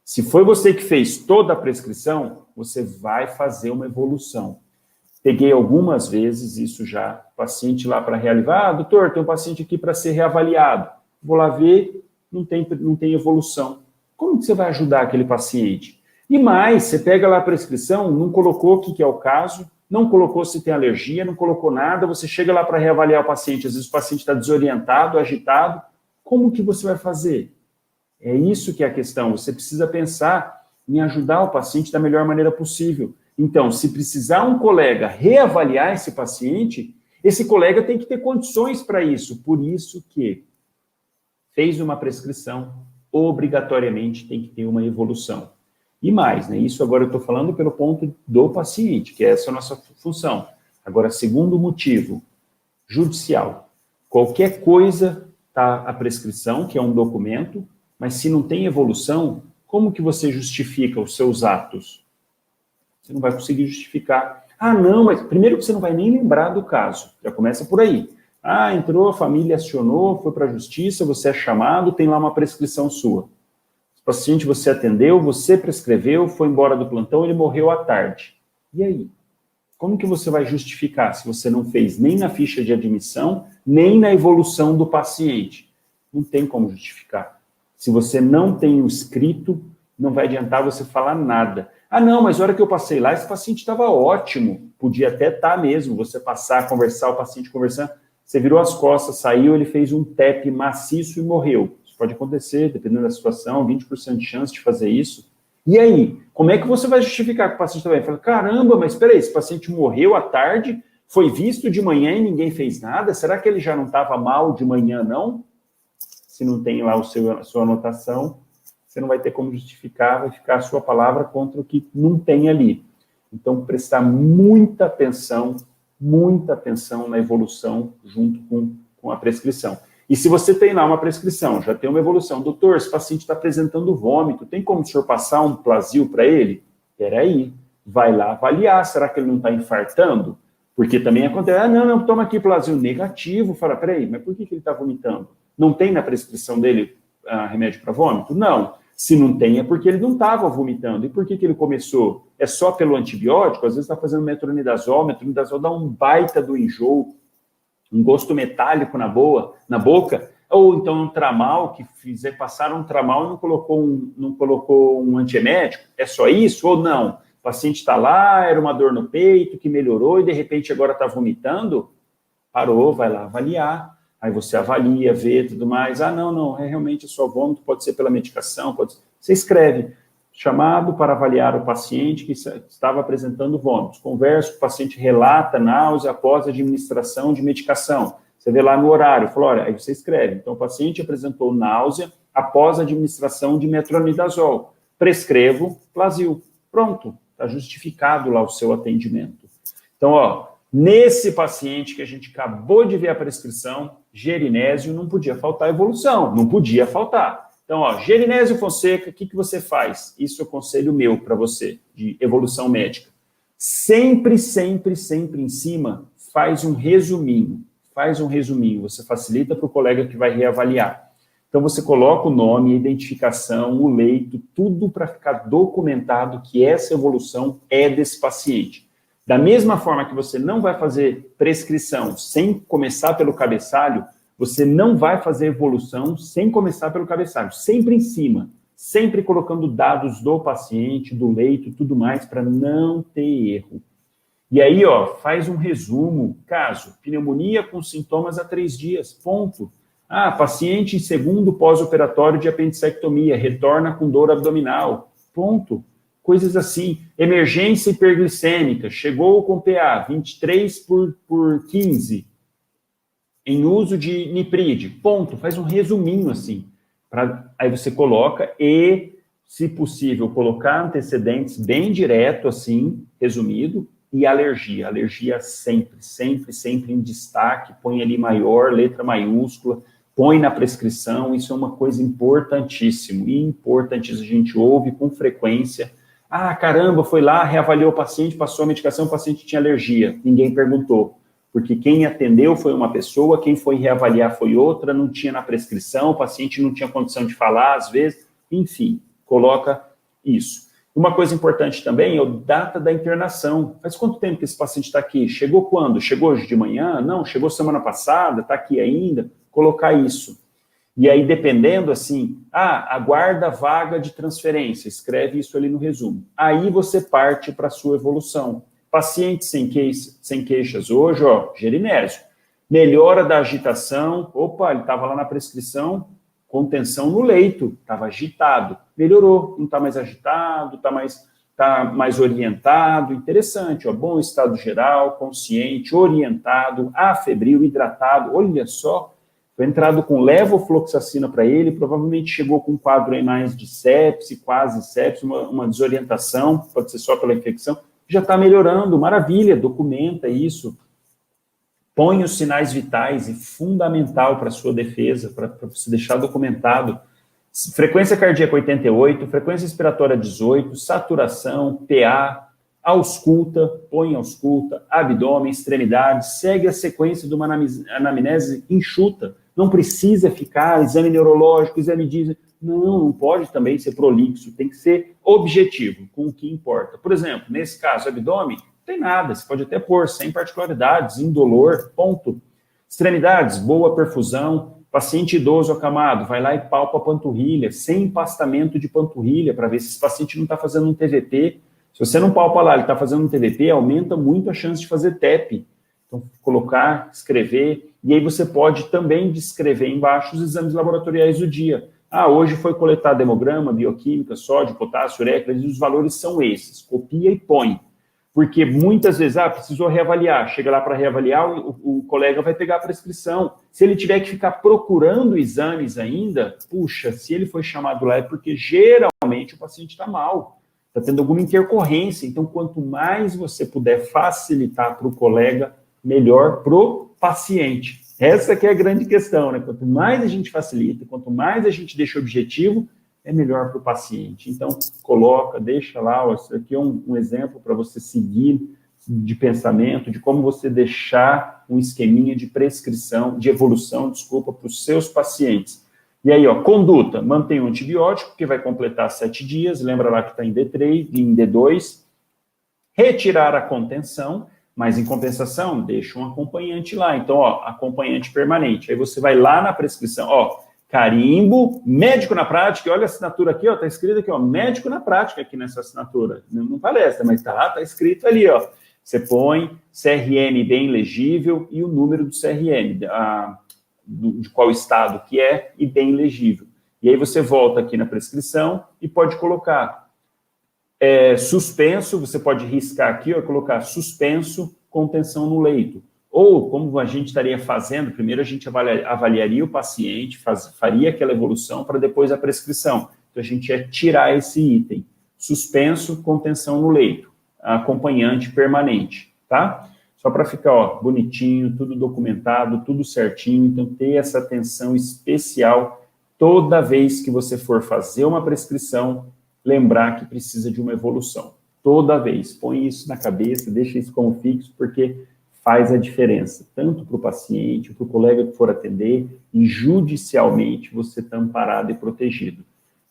Se foi você que fez toda a prescrição, você vai fazer uma evolução. Peguei algumas vezes isso já, paciente lá para reavaliar, doutor, tem um paciente aqui para ser reavaliado. Vou lá ver, não tem evolução. Como que você vai ajudar aquele paciente? E mais, você pega lá a prescrição, não colocou o que é o caso, não colocou se tem alergia, não colocou nada, você chega lá para reavaliar o paciente, às vezes o paciente está desorientado, agitado, como que você vai fazer? É isso que é a questão, você precisa pensar em ajudar o paciente da melhor maneira possível. Então, se precisar um colega reavaliar esse paciente, esse colega tem que ter condições para isso, por isso que fez uma prescrição, obrigatoriamente tem que ter uma evolução. E mais, isso agora eu estou falando pelo ponto do paciente, que essa é a nossa função. Agora, segundo motivo, judicial. Qualquer coisa está a prescrição, que é um documento, mas se não tem evolução, como que você justifica os seus atos? Você não vai conseguir justificar. Ah, não, mas primeiro que você não vai nem lembrar do caso. Já começa por aí. Ah, entrou, a família acionou, foi para a justiça, você é chamado, tem lá uma prescrição sua. O paciente você atendeu, você prescreveu, foi embora do plantão, ele morreu à tarde. E aí? Como que você vai justificar se você não fez nem na ficha de admissão, nem na evolução do paciente? Não tem como justificar. Se você não tem o escrito, não vai adiantar você falar nada. Ah, não, mas a hora que eu passei lá, esse paciente estava ótimo. Podia até estar mesmo, você passar, conversar, o paciente conversando. Você virou as costas, saiu, ele fez um TEP maciço e morreu. Isso pode acontecer, dependendo da situação, 20% de chance de fazer isso. E aí, como é que você vai justificar que o paciente está bem? Fala, caramba, mas espera aí, esse paciente morreu à tarde, foi visto de manhã e ninguém fez nada? Será que ele já não estava mal de manhã, não? Se não tem lá a sua anotação, você não vai ter como justificar, vai ficar a sua palavra contra o que não tem ali. Então, prestar muita atenção na evolução junto com a prescrição. E se você tem lá uma prescrição, já tem uma evolução, doutor, esse paciente está apresentando vômito, tem como o senhor passar um Plasil para ele? Peraí, vai lá avaliar, será que ele não está infartando? Porque também acontece, não, toma aqui Plasil negativo, fala, peraí, mas por que ele está vomitando? Não tem na prescrição dele remédio para vômito? Não. Se não tem, é porque ele não estava vomitando. E por que ele começou? É só pelo antibiótico? Às vezes está fazendo metronidazol dá um baita do enjoo, um gosto metálico na boca, ou então um tramal, passaram um tramal e não colocou um antiemético. É só isso? Ou não? O paciente está lá, era uma dor no peito, que melhorou e de repente agora está vomitando? Parou, vai lá avaliar. Aí você avalia, vê tudo mais. Não, é realmente só vômito, pode ser pela medicação, Você escreve, chamado para avaliar o paciente que estava apresentando vômitos. Conversa, o paciente relata náusea após a administração de medicação. Você vê lá no horário, fala, olha, aí você escreve. Então, o paciente apresentou náusea após a administração de metronidazol. Prescrevo Plasil. Pronto, está justificado lá o seu atendimento. Então, nesse paciente que a gente acabou de ver a prescrição, Gerinésio, não podia faltar evolução, não podia faltar. Então, Gerinésio Fonseca, o que você faz? Isso é o conselho meu para você, de evolução médica. Sempre em cima, faz um resuminho. Você facilita para o colega que vai reavaliar. Então, você coloca o nome, a identificação, o leito, tudo para ficar documentado que essa evolução é desse paciente. Da mesma forma que você não vai fazer prescrição sem começar pelo cabeçalho, você não vai fazer evolução sem começar pelo cabeçalho. Sempre em cima, sempre colocando dados do paciente, do leito, tudo mais, para não ter erro. E aí, faz um resumo. Caso, pneumonia com sintomas há 3 dias, ponto. Paciente em segundo pós-operatório de apendicectomia, retorna com dor abdominal, ponto. Coisas assim, emergência hiperglicêmica, chegou com PA 23/15, em uso de Nipride, ponto, faz um resuminho assim, aí você coloca e, se possível, colocar antecedentes bem direto assim, resumido, e alergia sempre em destaque, põe ali maior, letra maiúscula, põe na prescrição, isso é uma coisa importantíssima, a gente ouve com frequência. Caramba, foi lá, reavaliou o paciente, passou a medicação, o paciente tinha alergia. Ninguém perguntou, porque quem atendeu foi uma pessoa, quem foi reavaliar foi outra, não tinha na prescrição, o paciente não tinha condição de falar, às vezes, enfim, coloca isso. Uma coisa importante também é a data da internação. Faz quanto tempo que esse paciente está aqui? Chegou quando? Chegou hoje de manhã? Não, chegou semana passada, está aqui ainda? Colocar isso. E aí, dependendo, assim, aguarda vaga de transferência, escreve isso ali no resumo. Aí você parte para a sua evolução. Paciente sem queixas hoje, Gerinésio. Melhora da agitação, ele estava lá na prescrição, contenção no leito, estava agitado. Melhorou, não está mais agitado, está mais orientado, interessante, bom estado geral, consciente, orientado, afebril, hidratado, olha só. Foi entrado com levofloxacina para ele, provavelmente chegou com um quadro aí mais de sepse, quase sepse, uma desorientação, pode ser só pela infecção, já está melhorando, maravilha, documenta isso, põe os sinais vitais e fundamental para a sua defesa, para você deixar documentado. Frequência cardíaca 88, frequência respiratória 18, saturação, PA, ausculta, põe ausculta, abdômen, extremidades, segue a sequência de uma anamnese enxuta. Não precisa ficar exame neurológico, exame de... Não pode também ser prolixo, tem que ser objetivo, com o que importa. Por exemplo, nesse caso, abdômen, não tem nada, você pode até pôr, sem particularidades, indolor, ponto. Extremidades, boa perfusão, Paciente idoso acamado, vai lá e palpa a panturrilha, sem empastamento de panturrilha, para ver se esse paciente não está fazendo um TVP. Se você não palpa lá, ele está fazendo um TVP, aumenta muito a chance de fazer TEP. Então, colocar, escrever, e aí você pode também descrever embaixo os exames laboratoriais do dia. Ah, hoje foi coletado hemograma, bioquímica, sódio, potássio, uretra, e os valores são esses. Copia e põe. Porque muitas vezes, precisou reavaliar. Chega lá para reavaliar, o colega vai pegar a prescrição. Se ele tiver que ficar procurando exames ainda, puxa, se ele foi chamado lá é porque geralmente o paciente está mal, está tendo alguma intercorrência. Então, quanto mais você puder facilitar para o colega, melhor para o paciente. Essa que é a grande questão, né? Quanto mais a gente facilita, quanto mais a gente deixa objetivo, é melhor para o paciente. Então, coloca, deixa lá, ó, isso aqui é um exemplo para você seguir de pensamento, de como você deixar um esqueminha de prescrição, de evolução, desculpa, para os seus pacientes. E aí, ó, conduta, mantém o antibiótico, que vai completar 7 dias, lembra lá que está em D3, em D2, retirar a contenção, mas em compensação, deixa um acompanhante lá. Então, ó, acompanhante permanente. Aí você vai lá na prescrição, ó, carimbo, médico na prática, e olha a assinatura aqui, ó, tá escrito aqui, ó, médico na prática aqui nessa assinatura. Não palestra, mas tá escrito ali, ó. Você põe CRM bem legível e o número do CRM, de qual estado que é e bem legível. E aí você volta aqui na prescrição e pode colocar suspenso, você pode riscar aqui, ó, colocar suspenso, contenção no leito. Ou, como a gente estaria fazendo, primeiro a gente avaliaria o paciente, faria aquela evolução para depois a prescrição. Então, a gente ia tirar esse item. Suspenso, contenção no leito. Acompanhante permanente, tá? Só para ficar, ó, bonitinho, tudo documentado, tudo certinho. Então, ter essa atenção especial toda vez que você for fazer uma prescrição, lembrar que precisa de uma evolução. Toda vez. Põe isso na cabeça, deixa isso como fixo, porque faz a diferença, tanto para o paciente, para o colega que for atender, e judicialmente você está amparado e protegido.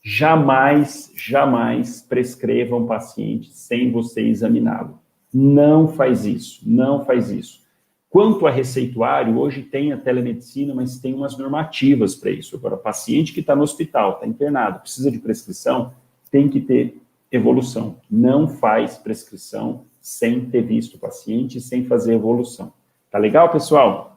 Jamais, jamais prescreva um paciente sem você examiná-lo. Não faz isso, não faz isso. Quanto a receituário, hoje tem a telemedicina, mas tem umas normativas para isso. Agora, paciente que está no hospital, está internado, precisa de prescrição, tem que ter evolução. Não faz prescrição sem ter visto o paciente, sem fazer evolução. Tá legal, pessoal?